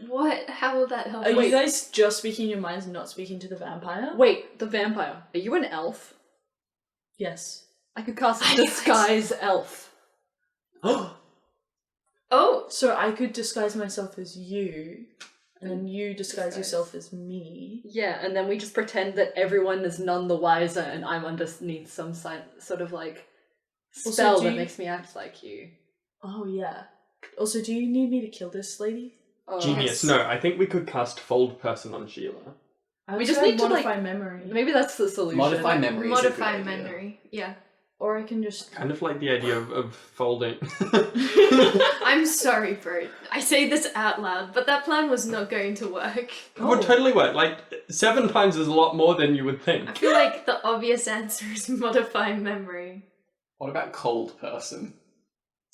What? How will that help? Are Wait, you guys just speaking your minds and not speaking to the vampire? Wait, the vampire. Are you an elf? Yes. I could cast I knew it. disguise elf. Oh! So I could disguise myself as you, and then you disguise yourself as me. Yeah, and then we just pretend that everyone is none the wiser and I'm underneath some sort of like Also, spell do that you- makes me act like you. Oh, yeah. Also, do you need me to kill this lady? Oh. Genius. No, I think we could cast Fold Person on Sheila. I We would just try need to, like- modify memory. Maybe that's the solution. Modify memory is a good Modify idea. memory. Yeah. Or I can just... Kind of like the idea of folding. I'm sorry, Broat. I say this out loud, but that plan was not going to work. It would totally work. Like, 7 times is a lot more than you would I think. feel like the obvious answer is modify memory. What about Cold Person?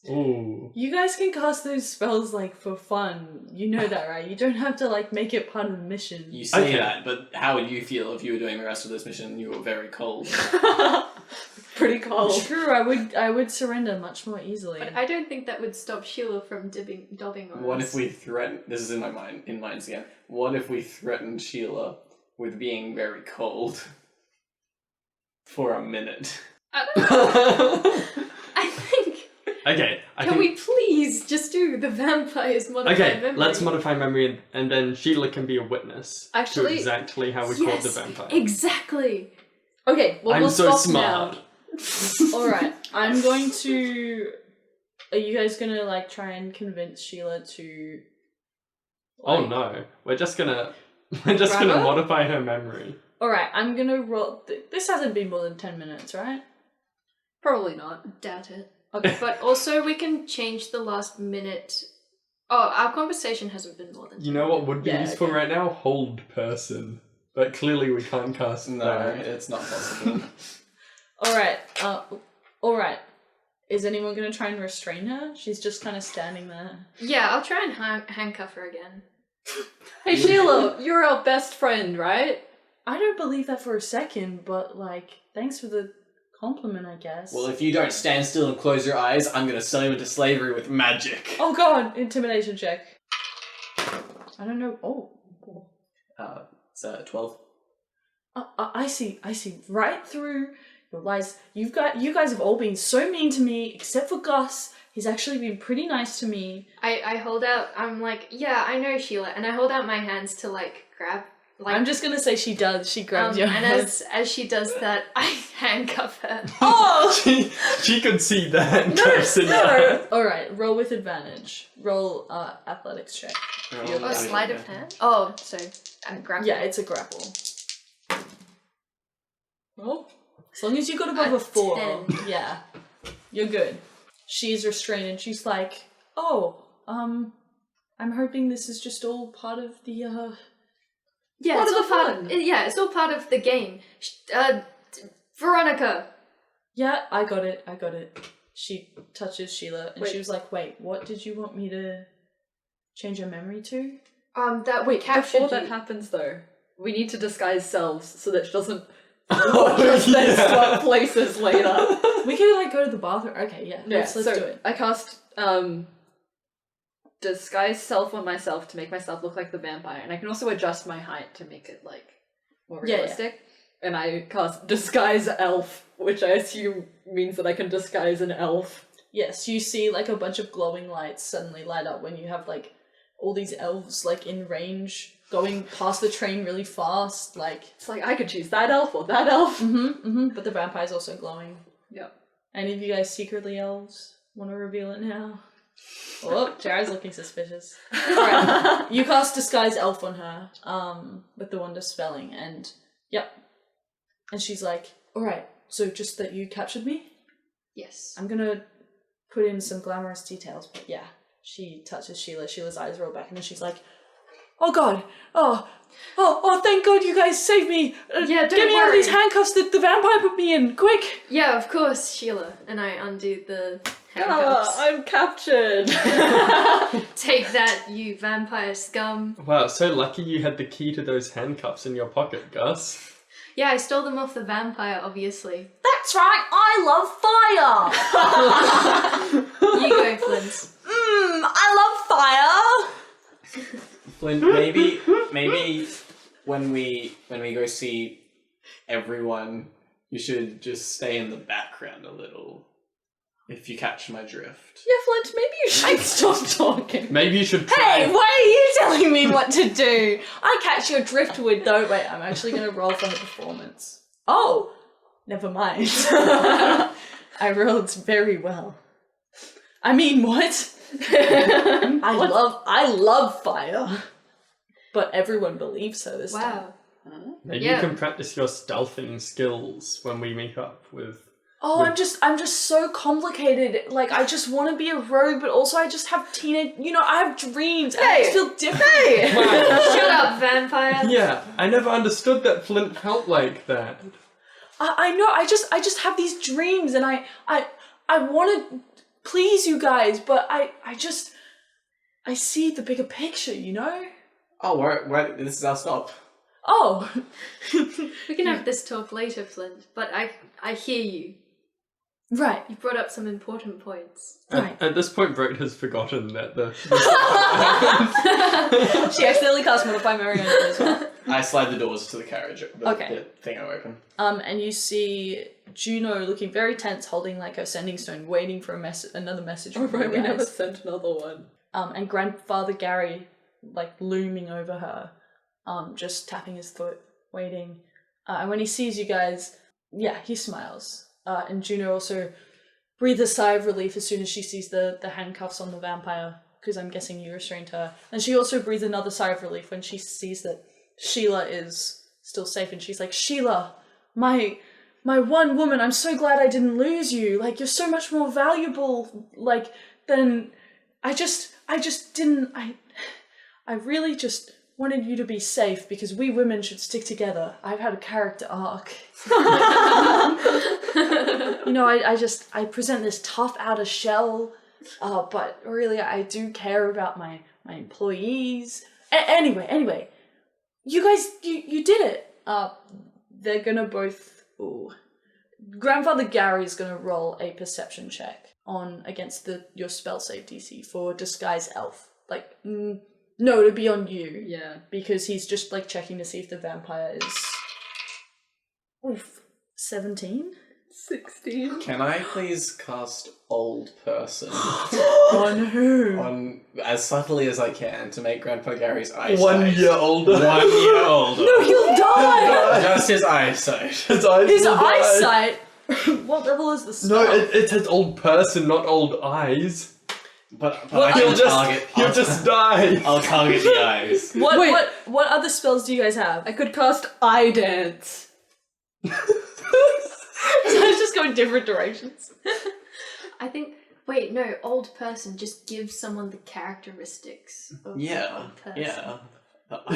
Ooh. You guys can cast those spells, like, for fun. You know that, right? You don't have to, like, make it part of the mission. You say Okay. that, but how would you feel if you were doing the rest of this mission and you were very cold? Pretty cold. True, I would surrender much more easily. But I don't think that would stop Sheila from dobbing on What us. if we threaten? This is in my mind, again. What if we threatened Sheila with being very cold for a minute? I don't know. I think... Okay, I Can think... we please just do the vampires modify Okay, memory? let's modify memory and then Sheila can be a witness Actually- to exactly how we caught the Yes, vampire. exactly. Okay, well, I'm we'll so stop smart. now. Alright, I'm going to... Are you guys gonna, like, try and convince Sheila to... Oh like- no, we're just gonna Grab her? modify her memory. Alright, I'm gonna roll... This hasn't been more than 10 minutes, right? Probably not. Doubt it. Okay. But also we can change the last minute. Oh, our conversation hasn't been more than. You know what would be Yeah, useful okay. right now? Hold Person. But clearly we can't cast No, that. it's not possible. Alright, is anyone gonna try and restrain her? She's just kind of standing there. Yeah, I'll try and handcuff her again. Hey Sheila, you're our best friend, right? I don't believe that for a second, but, like, thanks for the compliment, I guess. Well, if you don't stand still and close your eyes, I'm gonna sell you into slavery with magic. Oh god, intimidation check. I don't know. Oh. It's 12. I see. Right through your lies. You guys have all been so mean to me, except for Gus. He's actually been pretty nice to me. I hold out, I'm like, yeah, I know Sheila, and I hold out my hands to like grab. Like, I'm just gonna say she does. She grabs your and hands. as she does that, I handcuff her. Oh! she could see the handcuffs in your hand. Alright, roll with advantage. Roll athletics check. Oh, sleight of hand? Oh, so grapple. Yeah, it's a grapple. Well, as long as you got above a 4, 10. yeah, you're good. She's restrained and she's like, oh, I'm hoping this is just all part of the, Yeah, Part it's of all the part fun. yeah, it's all part of the game. Veronica! yeah, I got it. She touches Sheila and Wait. she was like, wait, what did you want me to change your memory to? That we captured Before that you. happens, though, we need to disguise selves so that she doesn't Oh, then yeah. swap places later. We could like go to the bathroom. Okay, yeah, let's so do it. I cast disguise self on myself to make myself look like the vampire, and I can also adjust my height to make it like more Yeah, yeah. realistic. And I cast disguise elf, which I assume means that I can disguise an elf. Yes, you see like a bunch of glowing lights suddenly light up when you have like all these elves like in range going past the train really fast, like It's like I could choose that elf or that elf. but the vampire's also glowing. Yep. Any of you guys secretly elves want to reveal it now? Oh, Jared's looking suspicious. Alright, you cast disguise elf on her, with the wonder spelling, and yep. And she's like, alright, so just that you captured me? Yes. I'm gonna put in some glamorous details, but yeah. She touches Sheila, Sheila's eyes roll back, and then she's like, oh god, oh, thank god you guys saved me! Yeah, don't Get me out of worry. these handcuffs that the vampire put me in, quick! Yeah, of course, Sheila. And I undo the handcuffs. I'm captured. Take that, you vampire scum. Wow, so lucky you had the key to those handcuffs in your pocket, Gus. Yeah, I stole them off the vampire, obviously. That's right, I love fire! You go, Flint. I love fire! Flint, maybe when we go see everyone, you should just stay in the background a little. If you catch my drift. Yeah, Flint, maybe you should stop talking. Maybe you should try. Hey, why are you telling me what to do? I catch your driftwood though. Wait, I'm actually gonna roll for her performance. Oh, never mind. I rolled very well. I mean, what? I love fire. But everyone believes her this time. Wow. Maybe Yeah. you can practice your stealthing skills when we meet up with... Oh, I'm just so complicated. Like, I just want to be a rogue, but also I just have teenage, I have dreams. And I just feel different. Wow. Shut up, vampire. Yeah, I never understood that Flint felt like that. I know. I just have these dreams, and I want to please you guys, but I see the bigger picture, Oh, we're this is our stop. Oh. We can have this talk later, Flint, but I hear you. Right. You brought up some important points. Right. At this point, Broat has forgotten that the... She accidentally cast Modify Mary on it as well. I slide the doors to the carriage. Okay. The thing I open. And you see Juno looking very tense, holding like her sending stone, waiting for another message Oh, from right, you we guys. never sent another one. And Grandfather Gary, like, looming over her, just tapping his foot, waiting. And when he sees you guys, yeah, he smiles. And Juno also breathes a sigh of relief as soon as she sees the handcuffs on the vampire, because I'm guessing you restrained her. And she also breathes another sigh of relief when she sees that Sheila is still safe, and she's like, Sheila, my one woman, I'm so glad I didn't lose you. Like, you're so much more valuable, like, than... I really just wanted you to be safe because we women should stick together. I've had a character arc. I present this tough outer shell, but really I do care about my employees. Anyway, you guys, you did it. They're gonna both, Grandfather Gary is going to roll a perception check against your spell save DC for disguise elf. Like, no, it'd be on you. Yeah. Because he's just like checking to see if the vampire is 17. 16. Can I please cast Old Person On who? on as subtly as I can to make Grandpa Gary's eyesight 1 year older. 1 year older? No, he'll die. Just his eyesight. His eyes His will die. eyesight. What level is the spell? No, it says old person, not old eyes. But Well, I He'll can target. he'll just die. I'll target the eyes. What other spells do you guys have? I could cast eye dance. So I was just going different directions. I think. Wait, no. Old person just gives someone the characteristics of the Yeah, old person. yeah.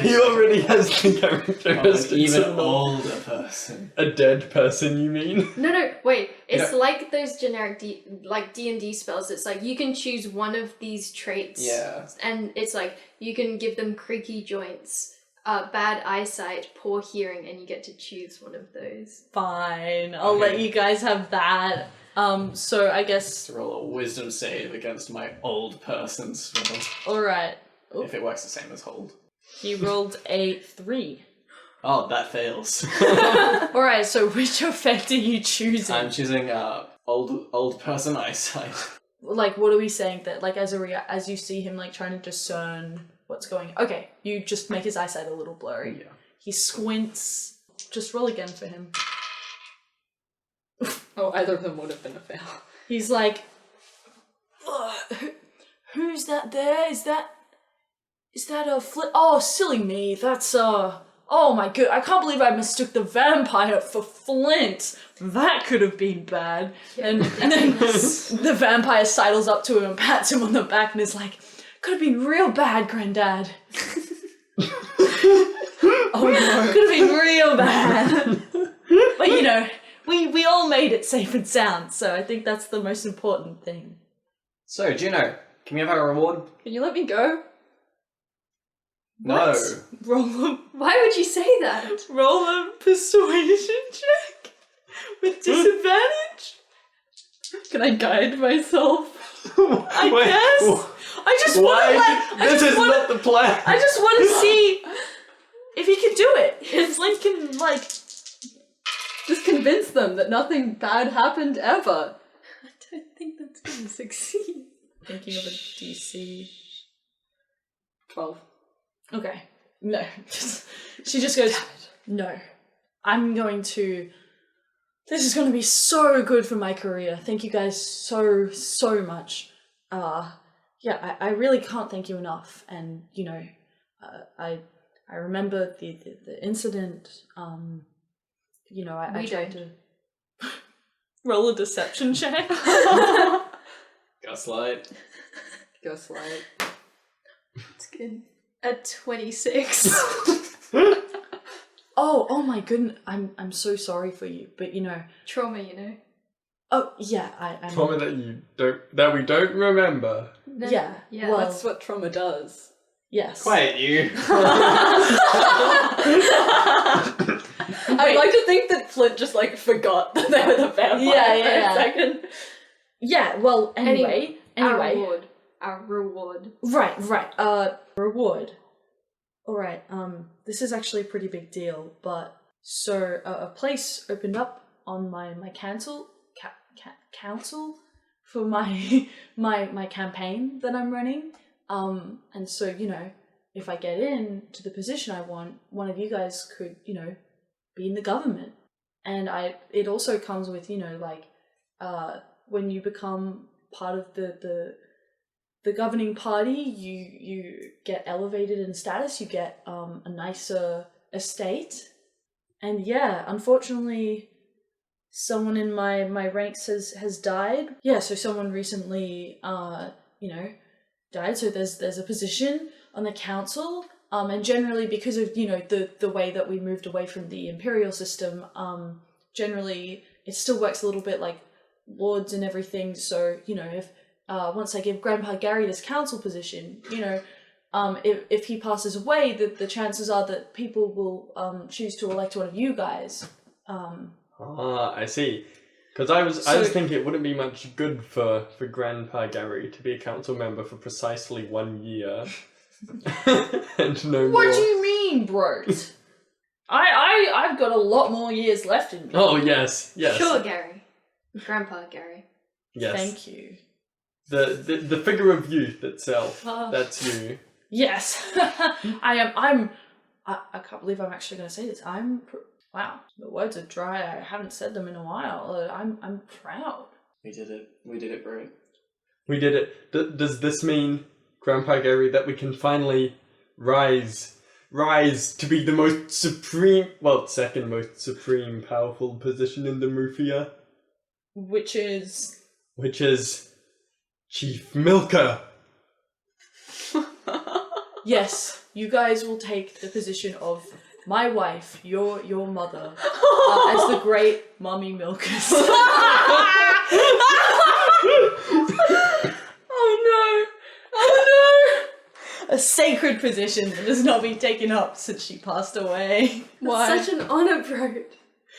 He already has the Of an characteristics even of an older person. A dead person, you mean? No, wait. It's Yeah. like those generic D&D spells. It's like you can choose one of these traits. Yeah. And it's like you can give them creaky joints, bad eyesight, poor hearing, and you get to choose one of those. Fine, I'll let you guys have that. So I guess. To roll a wisdom save against my old person spell. Alright. If it works the same as hold. He rolled a 3. Oh, that fails. Alright, so which effect are you choosing? I'm choosing old person eyesight. Like, what are we saying that, like, as you see him, like, trying to discern what's going on? Okay, you just make his eyesight a little blurry. Yeah. He squints. Just roll again for him. Oh, either of them would have been a fail. He's like, who's that there? Is that a Flint? Oh, silly me. That's, oh my god, I can't believe I mistook the vampire for Flint. That could have been bad. And then the vampire sidles up to him and pats him on the back and is like, could have been real bad, Granddad. Oh no. Could have been real bad. But you know, we all made it safe and sound, so I think that's the most important thing. So, Juno, can we have our reward? Can you let me go? No. Why would you say that? Roll a persuasion check with disadvantage. Can I guide myself? I guess. I just want to This is not the plan. I just want to see if he can do it. If Flint can, like. Just convince them that nothing bad happened ever. I don't think that's going to succeed. Thinking of a DC. 12. Okay. No. She just goes, no. I'm going to. This is going to be so good for my career. Thank you guys so much. Yeah, I really can't thank you enough. And, you know, I remember the incident. You know, I tried to roll a deception check. Gaslight. Ghostlight. It's good. A 26. Oh my goodness. I'm so sorry for you, but you know. Trauma, you know. Oh yeah, I Trauma that we don't remember. No, Yeah. Yeah. Well, That's what trauma does. yes. Quiet, you. I'd like to think that Flint just like forgot that they were the vampire Yeah. for a second. Yeah, well, anyway. Our reward. Right. Reward. Alright, this is actually a pretty big deal, but so a place opened up on my council for my my campaign that I'm running. And so, you know, if I get in to the position I want, one of you guys could, you know, be in the government. And it also comes with, you know, like when you become part of the governing party, you get elevated in status, you get a nicer estate. And yeah, unfortunately, someone in my ranks has died. Yeah, so someone recently, you know, died. So there's a position on the council. And generally, because of, you know, the way that we moved away from the imperial system, generally it still works a little bit like lords and everything. So, you know, if once I give Grandpa Gary this council position, you know, if he passes away, the chances are that people will choose to elect one of you guys Ah, I see. Because I was thinking it wouldn't be much good for Grandpa Gary to be a council member for precisely 1 year. And no more. What do you mean, Broat? I've got a lot more years left in me. Oh, yes. Sure, Gary. Grandpa Gary. Yes. Thank you. The figure of youth itself. Oh. That's you. Yes. I can't believe I'm actually going to say this. Wow, the words are dry. I haven't said them in a while. I'm proud. We did it. We did it, Broat. We did it. Does this mean, Grandpa Gary, that we can finally rise to be the most supreme, second most supreme powerful position in the Mafia? Which is Chief Milker. Yes, you guys will take the position of my wife, your mother, as the great mummy milkers. Oh no! A sacred position that does not be taken up since she passed away. Why? Such an honor, Broat.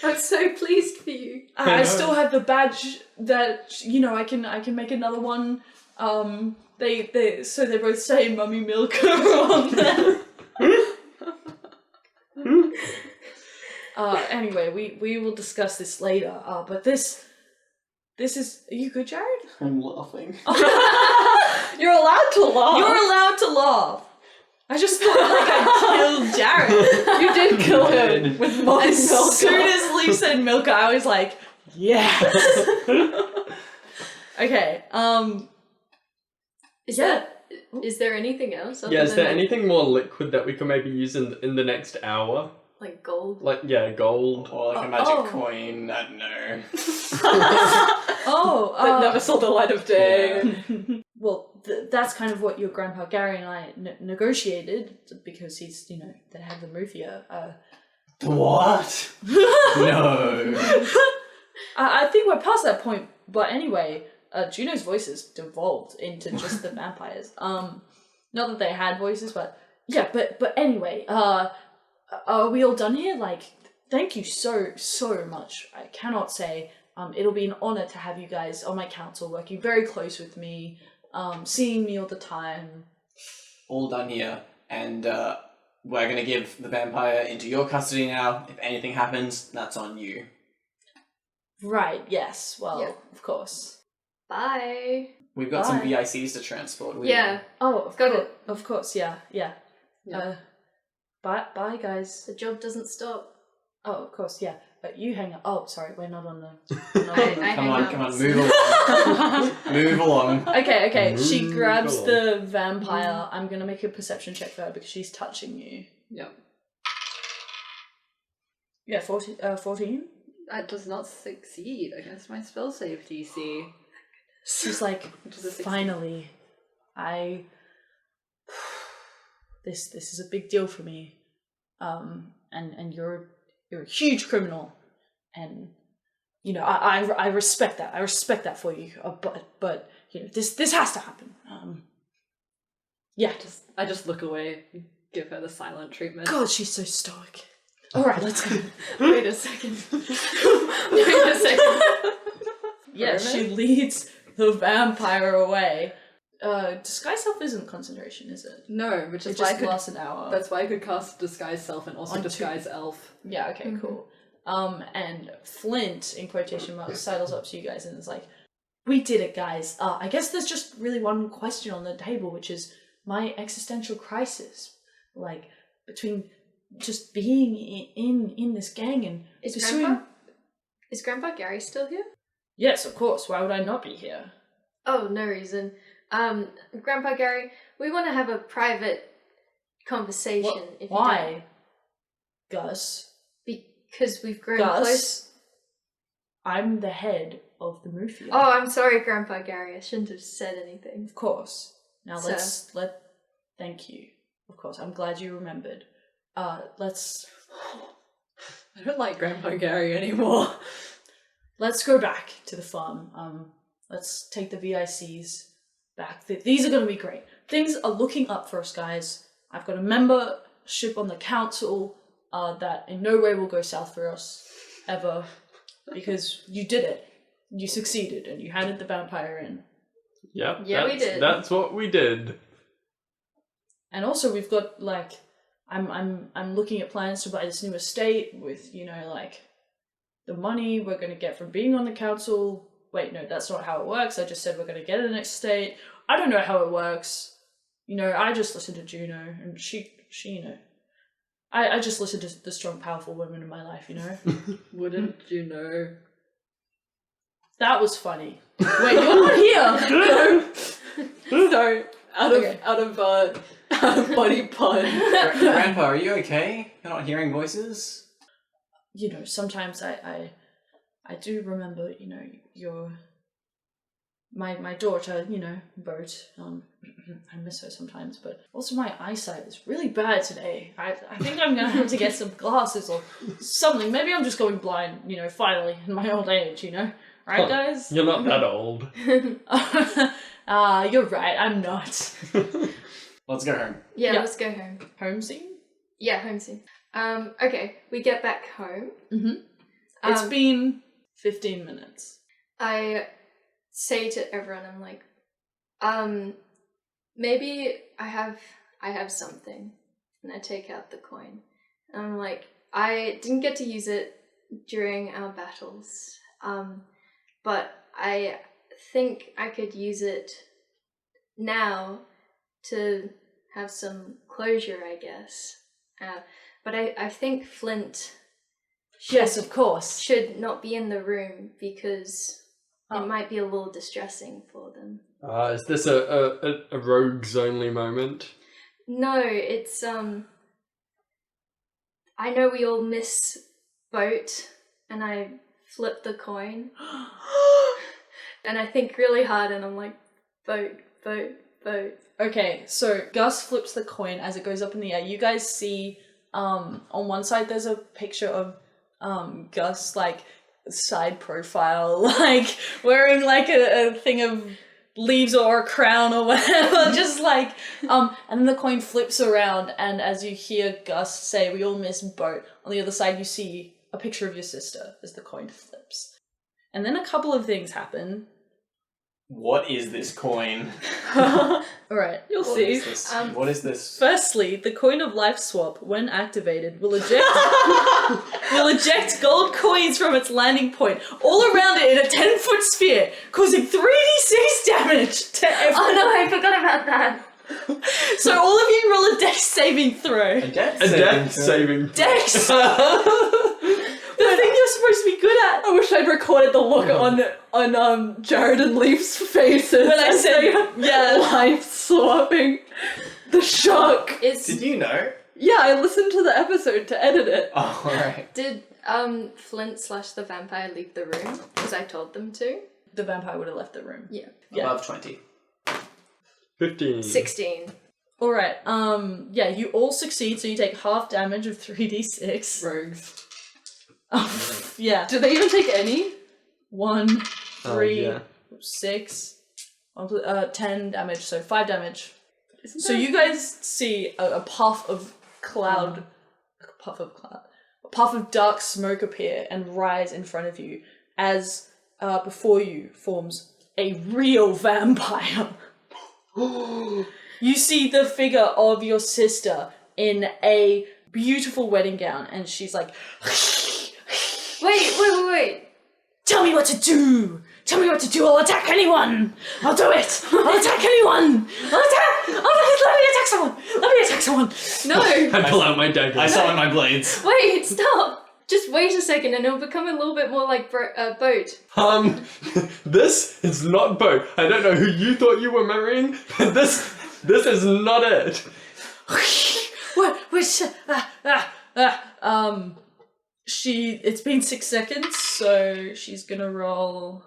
I'm so pleased for you. I still have the badge that I can make another one. They both say mummy milker on there. Anyway, we will discuss this later. But this is. Are you good, Jared? I'm laughing. You're allowed to laugh. You're allowed to laugh. I just thought I killed Jared. You did kill him with mummy As milker. soon as Lief said milker, I was like, yes. Okay. Is there anything else? Yeah, is there anything more liquid that we could maybe use in the next hour? Like gold? Gold. Or like a magic coin, I don't know. That never saw the light of day. Yeah. Well, that's kind of what your Grandpa Gary and I negotiated, because he's, the head of the Mafia. What? No. I think we're past that point, but anyway, Juno's voices devolved into just the vampires. Not that they had voices, but yeah, but anyway, are we all done here? Thank you so much. I cannot say. It'll be an honor to have you guys on my council, working very close with me, seeing me all the time. All done here, and we're gonna give the vampire into your custody now. If anything happens, that's on you. Right, yes, well, Yeah. of course. Bye. We've got some Bye. VICs to transport. Yeah, Oh, Got it. Of course, yeah. Yeah. Bye, guys. the job doesn't stop. Oh, of course, yeah. You hang up. Oh, sorry, we're not on the... I Come hang on, up. move along. Move along. Okay, she Move grabs along. the vampire. I'm gonna make a perception check for her because she's touching you. Yep. Yeah, 14? That does not succeed against my spell save DC. She's like, Which is a 16. finally, this is a big deal for me. And you're a huge criminal, and I respect that. I respect that for you. But this has to happen. Yeah. I just look away and give her the silent treatment. God, she's so stoic. All right, let's go. Wait a second. Yeah, she leads the vampire away. Disguise self isn't concentration, is it? No, which It is why I just could. lasts an hour. That's why I could cast disguise self and also On two- disguise elf. Yeah, okay, cool. And Flint, in quotation marks, sidles up to you guys and is like, we did it, guys. I guess there's just really one question on the table, which is my existential crisis. Between just being in this gang and Is pursuing... Grandpa Gary still here? Yes, of course. Why would I not be here? Oh, no reason. Grandpa Gary, we want to have a private conversation. If you Why? Gus? don't. Because we've grown Gus? close. I'm the head of the Mafia. Oh, I'm sorry, Grandpa Gary. I shouldn't have said anything. Of course. Now So- thank you. Of course, I'm glad you remembered. Let's I don't like Grandpa Gary anymore. go back to the farm. Let's take the VICs back. These are going to be great. Things are looking up for us, guys. I've got a membership on the council that in no way will go south for us, ever. because you did it. You succeeded, and you handed the vampire in. Yep. Yeah, we did. That's what we did. And also, we've got like, I'm looking at plans to buy this new estate with, you know, like, the money we're going to get from being on the council. Wait, no, that's not how it works. I just said we're going to get an estate. I don't know how it works. You know, I just listen to Juno, and she, you know, I just listen to the strong, powerful women in my life, you know? Wouldn't you know? That was funny. Wait, you're not here! So, out of buddy pun. Grandpa, are you okay? You're not hearing voices? You know, sometimes I do remember, you know, your... My daughter, you know, Broat, I miss her sometimes, but also my eyesight is really bad today. I think I'm gonna have to get some glasses or something. Maybe I'm just going blind, you know, finally, in my old age, you know? Right, guys? You're not that old. You're right, I'm not. Let's go home. Yeah, Yeah. let's go home. Home scene? Yeah, home scene. Okay, we get back home. Mm-hmm. It's been 15 minutes. I say to everyone, I'm like, maybe I have something. And I take out the coin. And I'm like, I didn't get to use it during our battles. But I think I could use it now to have some closure, I guess. But I think Flint Yes, of course. should not be in the room because it might be a little distressing for them. Is this a rogues only moment? No, it's I know we all miss Boat, and I flip the coin. And I think really hard, and I'm like, Boat, Boat, Boat. Okay, so Gus flips the coin as it goes up in the air. You guys see, on one side there's a picture of Gus, like, side profile, like, wearing, like, a thing of leaves or a crown or whatever, just like, and then the coin flips around, and as you hear Gus say, we all miss Boat, on the other side you see a picture of your sister as the coin flips. And then a couple of things happen. What is this coin? Alright, you'll What see. is this? What is this? Firstly, the coin of life swap, when activated, will eject gold coins from its landing point all around it in a 10-foot sphere, causing 3d6 damage to everyone. Oh no, I forgot about that. So all of you roll a dex saving throw. A death A saving death throw. saving. Dex! The thing you're supposed to be good at. I wish I'd recorded the look on Jared and Leaf's faces When I as said, they yeah. life swapping. The shock. Did you know? Yeah, I listened to the episode to edit it. Oh, alright. Did Flint / the vampire leave the room? Because I told them to. The vampire would have left the room. Yeah. Yeah. Above 20. 15. 16. Alright, yeah, you all succeed, so you take half damage of 3d6. Rogues. Yeah. Do they even take any? 1, 3, yeah. 6, 10 damage, so 5 damage. Isn't So that- you guys see a puff of dark smoke appear and rise in front of you as before you forms a real vampire. You see the figure of your sister in a beautiful wedding gown, and she's like, Wait. "Tell me what to do! Tell me what to do! I'll attack anyone! I'll do it! I'll attack anyone! Let me attack someone! No! I pull out my dagger. I summon my blades. Wait, stop! Just wait a second and it'll become a little bit more like Boat. This is not Boat. I don't know who you thought you were marrying, but this is not it. It's been 6 seconds, so she's gonna roll.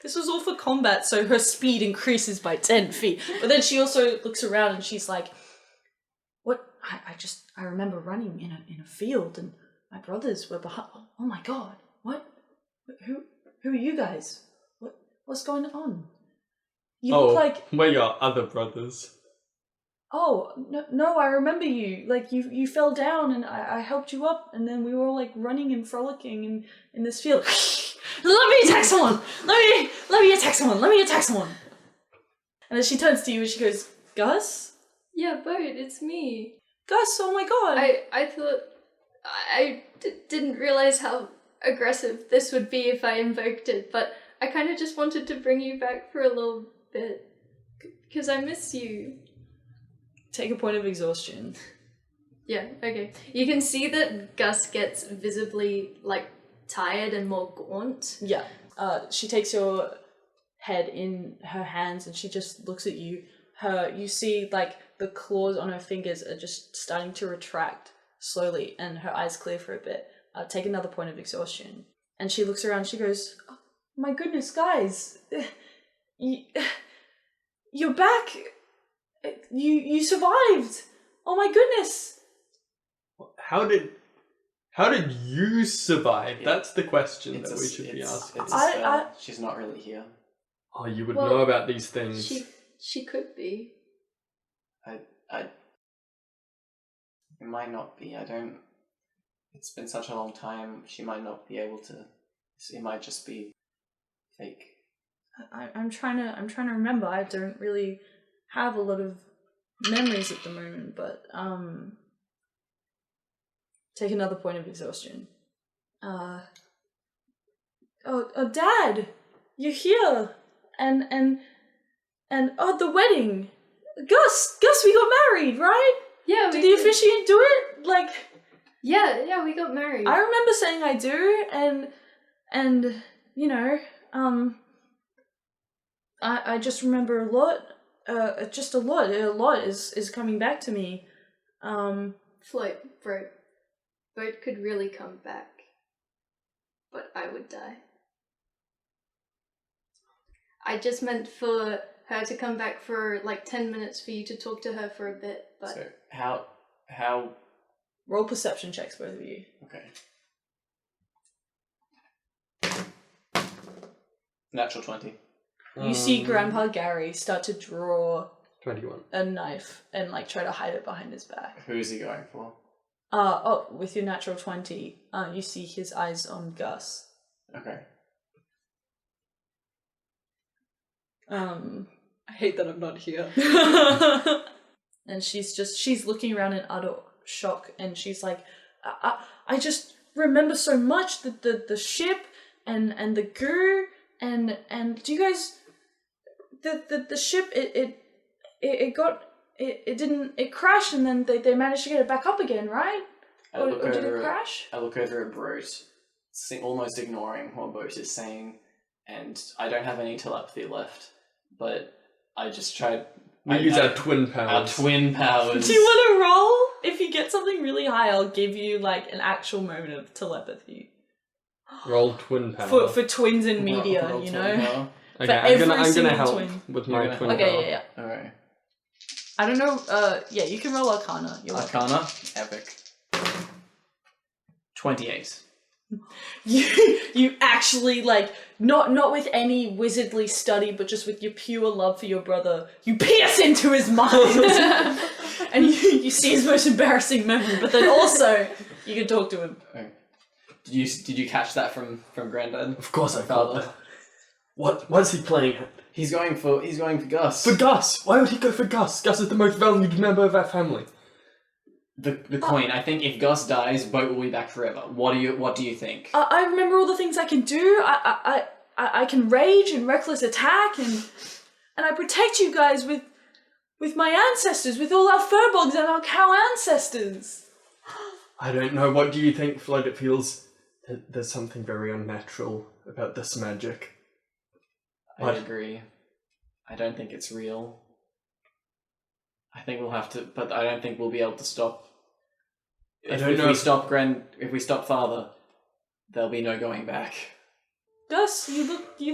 This was all for combat, so her speed increases by 10 feet. But then she also looks around and she's like, "What? I remember running in a field, and my brothers were behind. Oh my god! What? Who are you guys? What's going on? You look like we're your other brothers. oh, no, I remember you. Like, you fell down and I helped you up, and then we were all, like, running and frolicking in this field. Let me attack someone! Let me attack someone! Let me attack someone! And then she turns to you and she goes, Gus? Yeah, Boat, it's me. Gus, oh my god! I thought... I didn't realize how aggressive this would be if I invoked it, but I kind of just wanted to bring you back for a little bit. Because I miss you. Take a point of exhaustion. Yeah, okay. You can see that Gus gets visibly, like, tired and more gaunt. Yeah. She takes your head in her hands and she just looks at you. You see, like, the claws on her fingers are just starting to retract slowly, and her eyes clear for a bit. Take another point of exhaustion. And she looks around, she goes, oh, my goodness, guys. You're back. You survived. Oh my goodness. How did you survive? That's the question that we should be asking. It's a spell. She's not really here. Oh, you would Well, know about these things. She could be. It might not be. I don't. It's been such a long time. She might not be able to. It might just be fake. I'm trying to remember. I don't really have a lot of memories at the moment, but take another point of exhaustion. Oh, Dad, you're here, and oh, the wedding. Gus, we got married, right? Yeah, Did the officiant do it? Like, yeah, we got married. I remember saying I do, and you know, I just remember a lot. Just a lot. A lot is coming back to me. Float, Broat. Boat could really come back, but I would die. I just meant for her to come back for like 10 minutes for you to talk to her for a bit, but... So, how... Roll perception checks, both of you. Okay. Natural 20. You see Grandpa Gary start to draw 21. a knife and like try to hide it behind his back. Who is he going for? With your natural 20, you see his eyes on Gus. Okay. I hate that I'm not here. And she's looking around in utter shock, and she's like, I just remember so much the ship and the goo and do you guys the ship it crashed, and then they managed to get it back up again, right? Or did it crash? I look over at Broat, almost ignoring what Broat is saying, and I don't have any telepathy left, but I just tried... We use our twin powers. Our twin powers. Do you want to roll? If you get something really high, I'll give you like an actual moment of telepathy. Roll twin power. For twins in media, Roll you twin know? power. Okay, every I'm gonna single help twin. with my You're twin gonna power. Okay, yeah. Alright. I don't know, yeah, you can roll Arcana. You're welcome. Arcana? Epic. 28. You actually, like, not with any wizardly study, but just with your pure love for your brother, you pierce into his mind. And you see his most embarrassing memory, but then also, you can talk to him. Okay. Did you catch that from Granddad? Of course I got that. What's he playing at? He's going for Gus. For Gus! Why would he go for Gus? Gus is the most valued member of our family. The coin. I think if Gus dies, Boat will be back forever. What do you think? I remember all the things I can do. I can rage and reckless attack, and I protect you guys with my ancestors, with all our furbolgs and our cow ancestors. I don't know. What do you think, Flood? It feels that there's something very unnatural about this magic. I agree. I don't think it's real. I think we'll have to, but I don't think we'll be able to stop. If we stop Father, there'll be no going back. Gus, you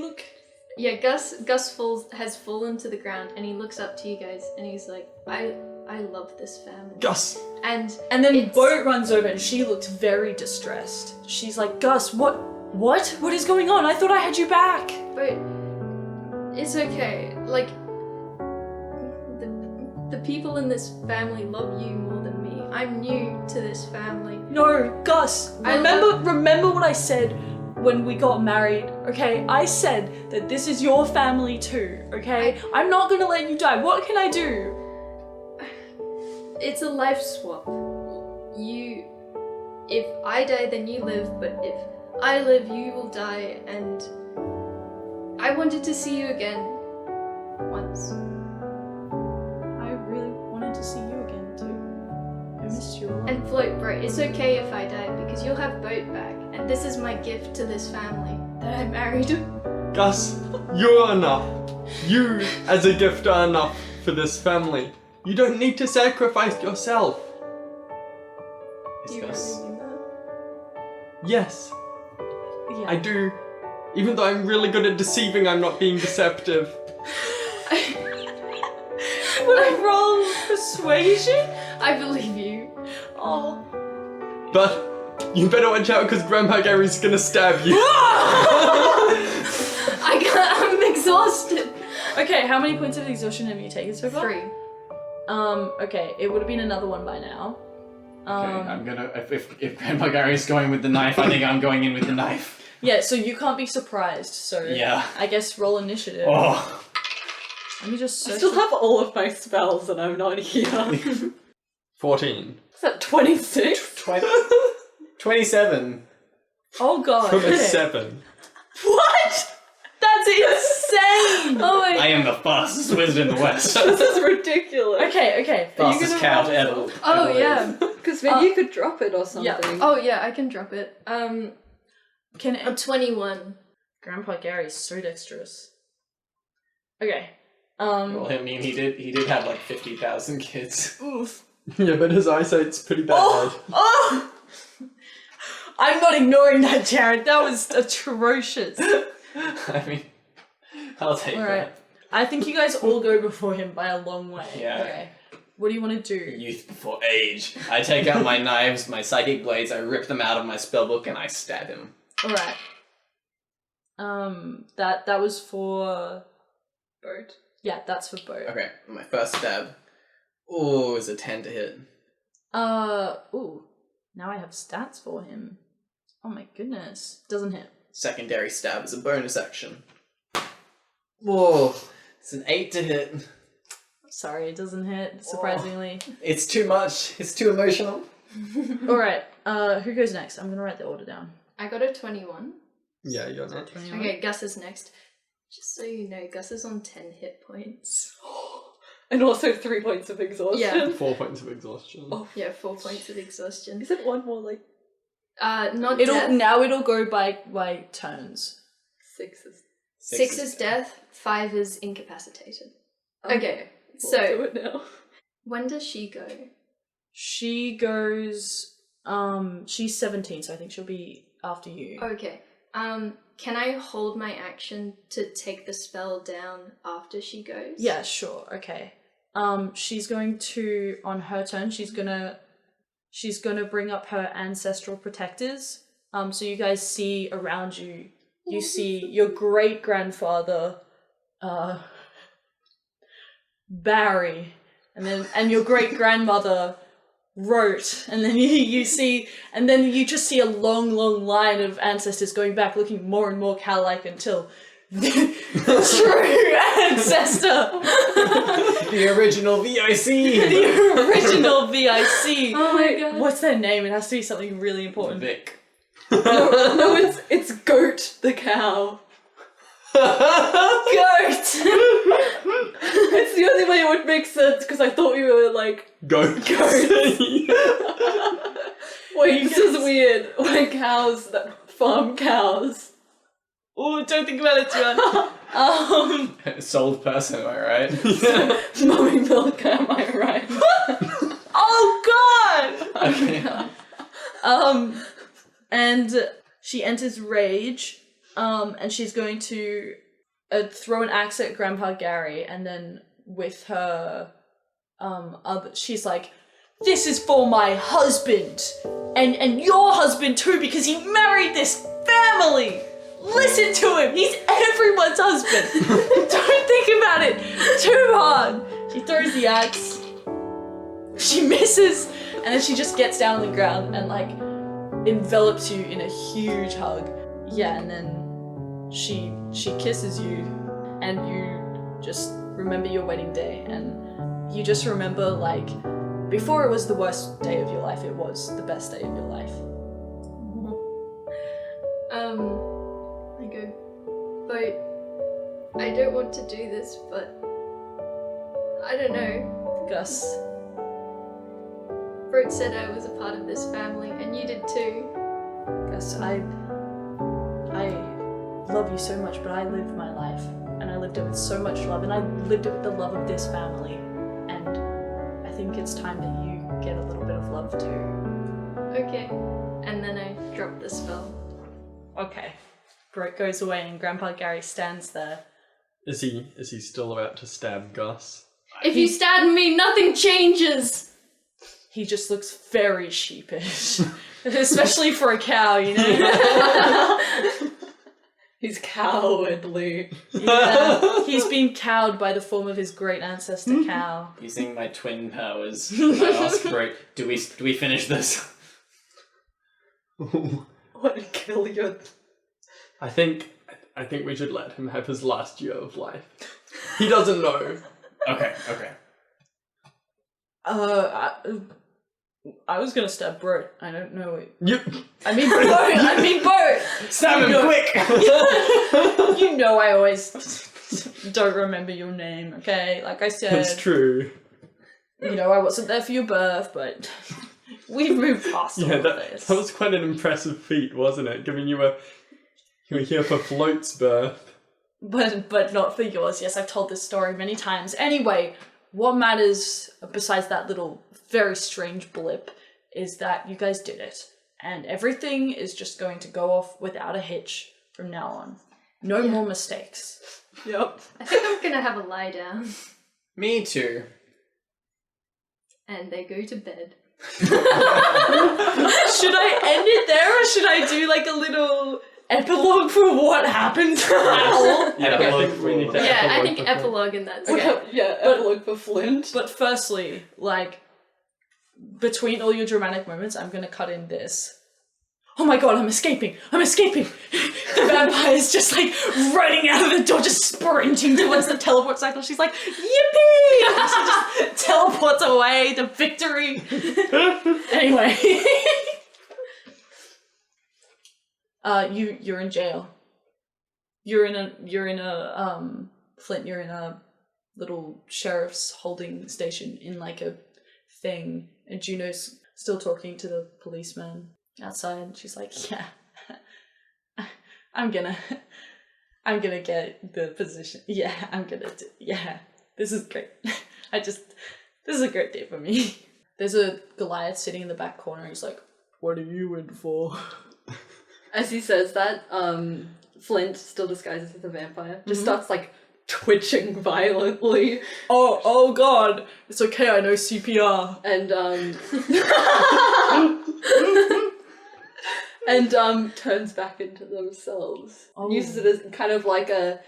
look. Yeah, Gus has fallen to the ground, and he looks up to you guys, and he's like, I love this family. Gus! And then Boat runs over, and she looks very distressed. She's like, Gus, what is going on? I thought I had you back. But it's okay. Like, the people in this family love you more than me. I'm new to this family. No, Gus, remember what I said when we got married, okay? I said that this is your family too, okay? I'm not gonna let you die. What can I do? It's a life swap. If I die, then you live, but if I live, you will die, and I wanted to see you again once. I really wanted to see you again too. I missed you a lot. And Float, bro, it's okay if I die because you'll have Boat back, and this is my gift to this family that I married. Gus, you're enough. You, as a gift, are enough for this family. You don't need to sacrifice yourself. Do you really mean that? Yes, Yeah. I do. Even though I'm really good at deceiving, I'm not being deceptive. Will I roll persuasion? I believe you. Oh. But you better watch out because Grandpa Gary's gonna stab you. I'm exhausted. Okay, how many points of exhaustion have you taken so far? 3. Okay, it would have been another one by now. Okay, I'm gonna. If Grandpa Gary's going with the knife, I think I'm going in with the knife. Yeah, so you can't be surprised, so Yeah. I guess roll initiative. Oh. Let me just I search still the- have all of my spells and I'm not here. 14. Is that 26? 27. Oh god. From a okay. 7. What? That's insane! Oh my I am the fastest wizard in the West. This is ridiculous. Okay. Are you Fastest gonna cow roll? to ever. Oh ever yeah. live. Because maybe you could drop it or something. Oh yeah, I can drop it. Can I'm 21. Grandpa Gary's so dexterous. Okay. Well, I mean, he did have like 50,000 kids. Oof. Yeah, but his eyesight's pretty bad. Oh! I'm not ignoring that, Jared. That was atrocious. I mean, I'll take Alright. I think you guys all go before him by a long way. Yeah. Okay. What do you want to do? that. Youth before age. I take out my knives, my psychic blades, I rip them out of my spellbook, and I stab him. Alright. That was for Boat. Yeah, that's for Boat. Okay, my first stab. Oh, is a 10 to hit. Ooh. Now I have stats for him. Oh my goodness. Doesn't hit. Secondary stab is a bonus action. Whoa, it's an 8 to hit. Sorry, it doesn't hit, surprisingly. It's too much. It's too emotional. Alright, who goes next? I'm gonna write the order down. I got a 21. Yeah, you're not. 21. Okay, Gus is next. Just so you know, Gus is on 10 hit points. And also 3 points of exhaustion. Yeah. 4 points of exhaustion. Oh, Yeah, 4 points of exhaustion. is it one more like Not It'll death. now it'll go by turns. 6 is 6 is death, 5 is incapacitated. Okay, we'll so do it now. when does she go? She goes she's 17, so I think she'll be after you. Okay. Can I hold my action to take the spell down after she goes? Yeah, sure. Okay. She's going to, on her turn, she's gonna bring up her ancestral protectors. So you guys see around you, you see your great grandfather, Barry, and your great grandmother, Broat, and then you just see a long line of ancestors going back, looking more and more cow-like until the true ancestor, The original VIC! the original VIC. Oh my god. What's their name? It has to be something really important. Vic. No, it's Goat the cow. Goat. It's the only way it would make sense because I thought you were like, Goats. wait, this is weird. Like cows that farm cows. Oh, don't think about it too much. Sold person, am I right? Mummy milk, am I right? Oh god. Okay. And she enters rage, and she's going to throw an axe at Grandpa Gary, and then with her, she's like, "This is for my husband, and your husband too, because he married this family. Listen to him. He's everyone's husband. Don't think about it too hard." She throws the axe. She misses, and then she just gets down on the ground and like envelops you in a huge hug. Yeah, and then she kisses you, and you just remember your wedding day, and you just remember like before it was the worst day of your life, it was the best day of your life. I go, Boat, I don't want to do this, but I don't know. Gus, Broat said I was a part of this family, and you did too. Gus, I love you so much, but I lived my life, and I lived it with so much love, and I lived it with the love of this family, and I think it's time that you get a little bit of love too. Okay. And then I drop the spell. Okay. Broat goes away, and Grandpa Gary stands there. Is he still about to stab Gus? If you stab me, nothing changes! He just looks very sheepish, especially for a cow, you know? He's cowardly. Yeah, he's been cowed by the form of his great ancestor cow. Using my twin powers, I ask Broat, do we finish this? What a kill your... I think we should let him have his last year of life. He doesn't know. Okay. I was gonna stab Broat. I don't know. You I mean Broat! Stab him quick! You know I always don't remember your name, okay? Like I said, It's true. you know, I wasn't there for your birth, but we've moved past all Yeah, of that this. was quite an impressive feat, wasn't it? Giving you were here for Float's birth. But not for yours. Yes, I've told this story many times. Anyway, what matters, besides that little very strange blip, is that you guys did it. And everything is just going to go off without a hitch from now on. No more mistakes. Yep. I think I'm gonna have a lie down. Me too. And they go to bed. Should I end it there, or should I do like a little epilogue for what happened? Yeah, I think we need to Yeah, I epilogue think before- epilogue and that's Okay. Yeah, epilogue for Flint. But firstly, like, between all your dramatic moments, I'm gonna cut in this. Oh my god, I'm escaping! The vampire is just like running out of the door, just sprinting towards the teleport cycle. She's like, yippee! And she just teleports away to victory. Anyway. You're in jail. You're in a Flint, you're in a little sheriff's holding station in like a thing, and Juno's still talking to the policeman outside. She's like, yeah, I'm gonna get the position. Yeah, yeah, this is great. This is a great day for me. There's a Goliath sitting in the back corner. He's like, what are you in for? As he says that, Flint, still disguised as a vampire, just starts like twitching violently. Oh god, it's okay, I know CPR. And turns back into themselves. Oh. Uses it as kind of like a,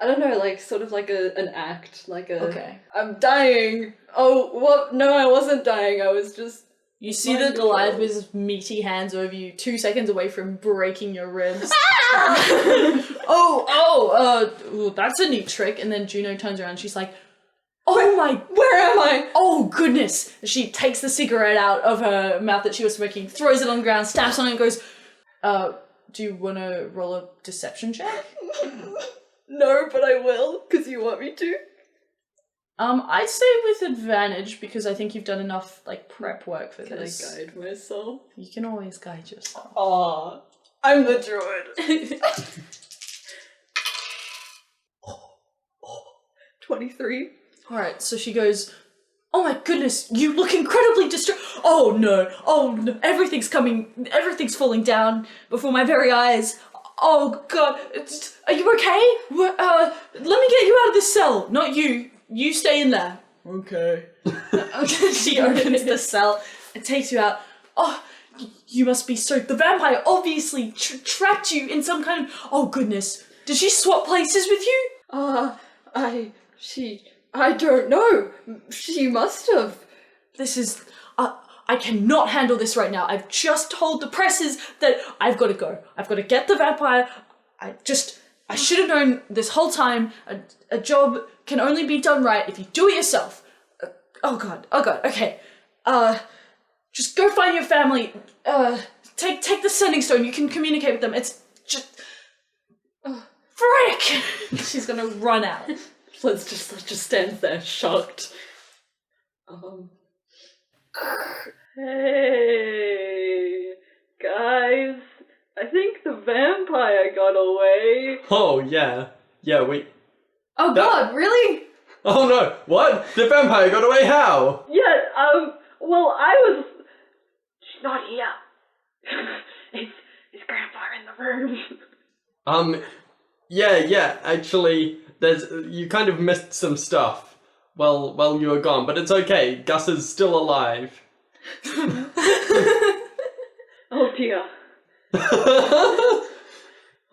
I don't know, like sort of like an act, like a. Okay. I'm dying. Oh, what? No, I wasn't dying. I was just. You see the Goliath with his meaty hands over you, 2 seconds away from breaking your ribs. Ooh, that's a neat trick. And then Juno turns around and she's like, oh my, Where am I? oh goodness. She takes the cigarette out of her mouth that she was smoking, throws it on the ground, stamps on it and goes, do you want to roll a deception check? No, but I will, because you want me to. I'd say with advantage because I think you've done enough like prep work for Can this. I guide myself? You can always guide yourself. Aw, I'm the druid. 23. Alright, so she goes, oh my goodness, you look incredibly distraught. Oh no, everything's everything's falling down before my very eyes. Oh god, are you okay? Let me get you out of this cell, not you. You stay in there. Okay. She opens the cell and takes you out. Oh, you must be so... The vampire obviously trapped you in some kind of... Oh goodness. Did she swap places with you? I don't know. She must have. This is... I cannot handle this right now. I've just told the presses that I've got to go. I've got to get the vampire. I should have known this whole time. A job can only be done right if you do it yourself. Oh god, okay. Just go find your family. Take the sending stone. You can communicate with them. It's just... frick! She's gonna run out. Flint just stands there, shocked. Hey, guys, I think the vampire got away. Oh, yeah. Yeah, wait. Oh god, really? Oh no, what? The vampire got away, how? Yeah, well, she's not here. Is Grandpa in the room? Yeah, actually, you kind of missed some stuff while you were gone, but it's okay, Gus is still alive. Oh dear. Well,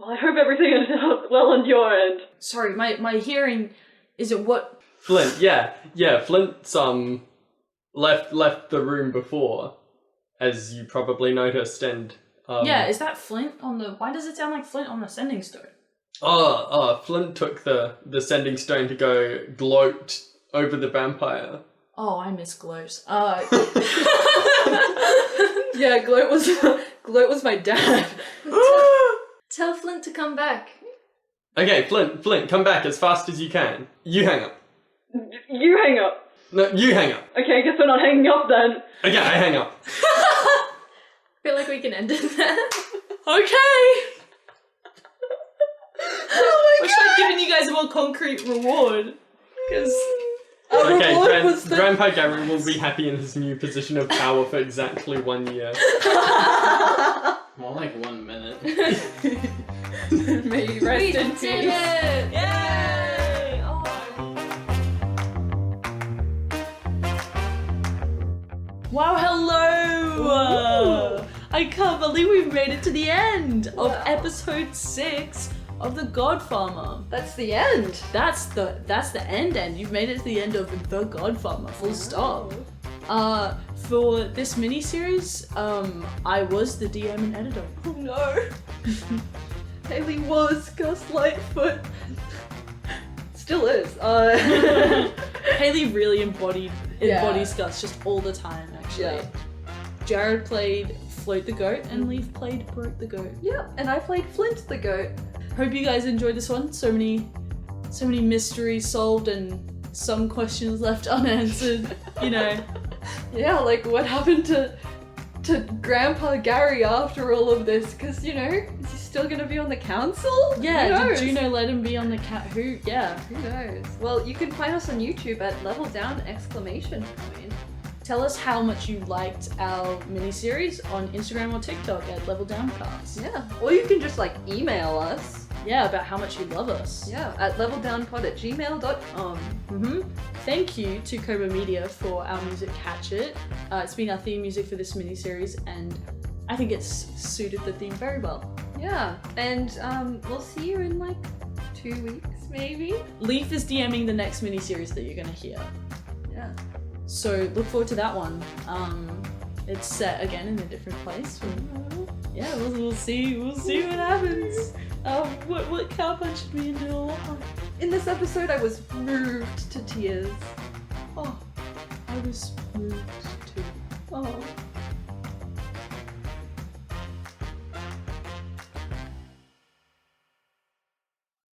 I hope everything is well on your end. Sorry, my hearing... Is it what... Flint, yeah, Flint's, left the room before, as you probably noticed, and, Yeah, is that Flint on the... Why does it sound like Flint on the sending stone? Flint took the sending stone to go gloat over the vampire. Oh, I miss glows. Yeah, Gloat was my dad. Tell Flint to come back. Okay, Flint, come back as fast as you can. You hang up. You hang up. No, you hang up. Okay, I guess we're not hanging up then. Okay, I hang up. I feel like we can end it there. Okay! I tried giving you guys a more concrete reward. Because... Okay, Grandpa Gary will be happy in his new position of power for exactly 1 year. More like 1 minute. May you rest in We did peace. it! Yay! Oh. Wow, hello! I can't believe we've made it to the end of episode 6 of the Godfarmer. That's the end. That's the end. You've made it to the end of the Godfarmer. Full stop. For this mini-series, I was the DM and editor. Oh no. Haley was Gus Lightfoot. Still is. Haley really embodies Gus just all the time, actually. Yeah. Jared played Float the Goat and Lief played Broat the Goat. Yeah, and I played Flint the goat. Hope you guys enjoyed this one. So many mysteries solved and some questions left unanswered. You know. Yeah, like what happened to Grandpa Gary after all of this? Because, you know, is he still gonna be on the council? Yeah, Who knows? did Juno let him be on the cat? Who knows? Well, you can find us on YouTube at _! Tell us how much you liked our mini-series on Instagram or TikTok at @LevelDownCast. Yeah, or you can just like email us. Yeah, about how much you love us. Yeah, at leveldownpod@gmail.com. Thank you to Cobra Media for our music Hatchet. It's been our theme music for this mini-series and I think it's suited the theme very well. Yeah, and we'll see you in like 2 weeks maybe. Lief is DMing the next mini-series that you're gonna hear. Yeah. So look forward to that one. It's set again in a different place. Yeah, we'll see what happens. What cow punched me into a wall? In this episode I was moved to tears. Oh, I was moved too. Oh.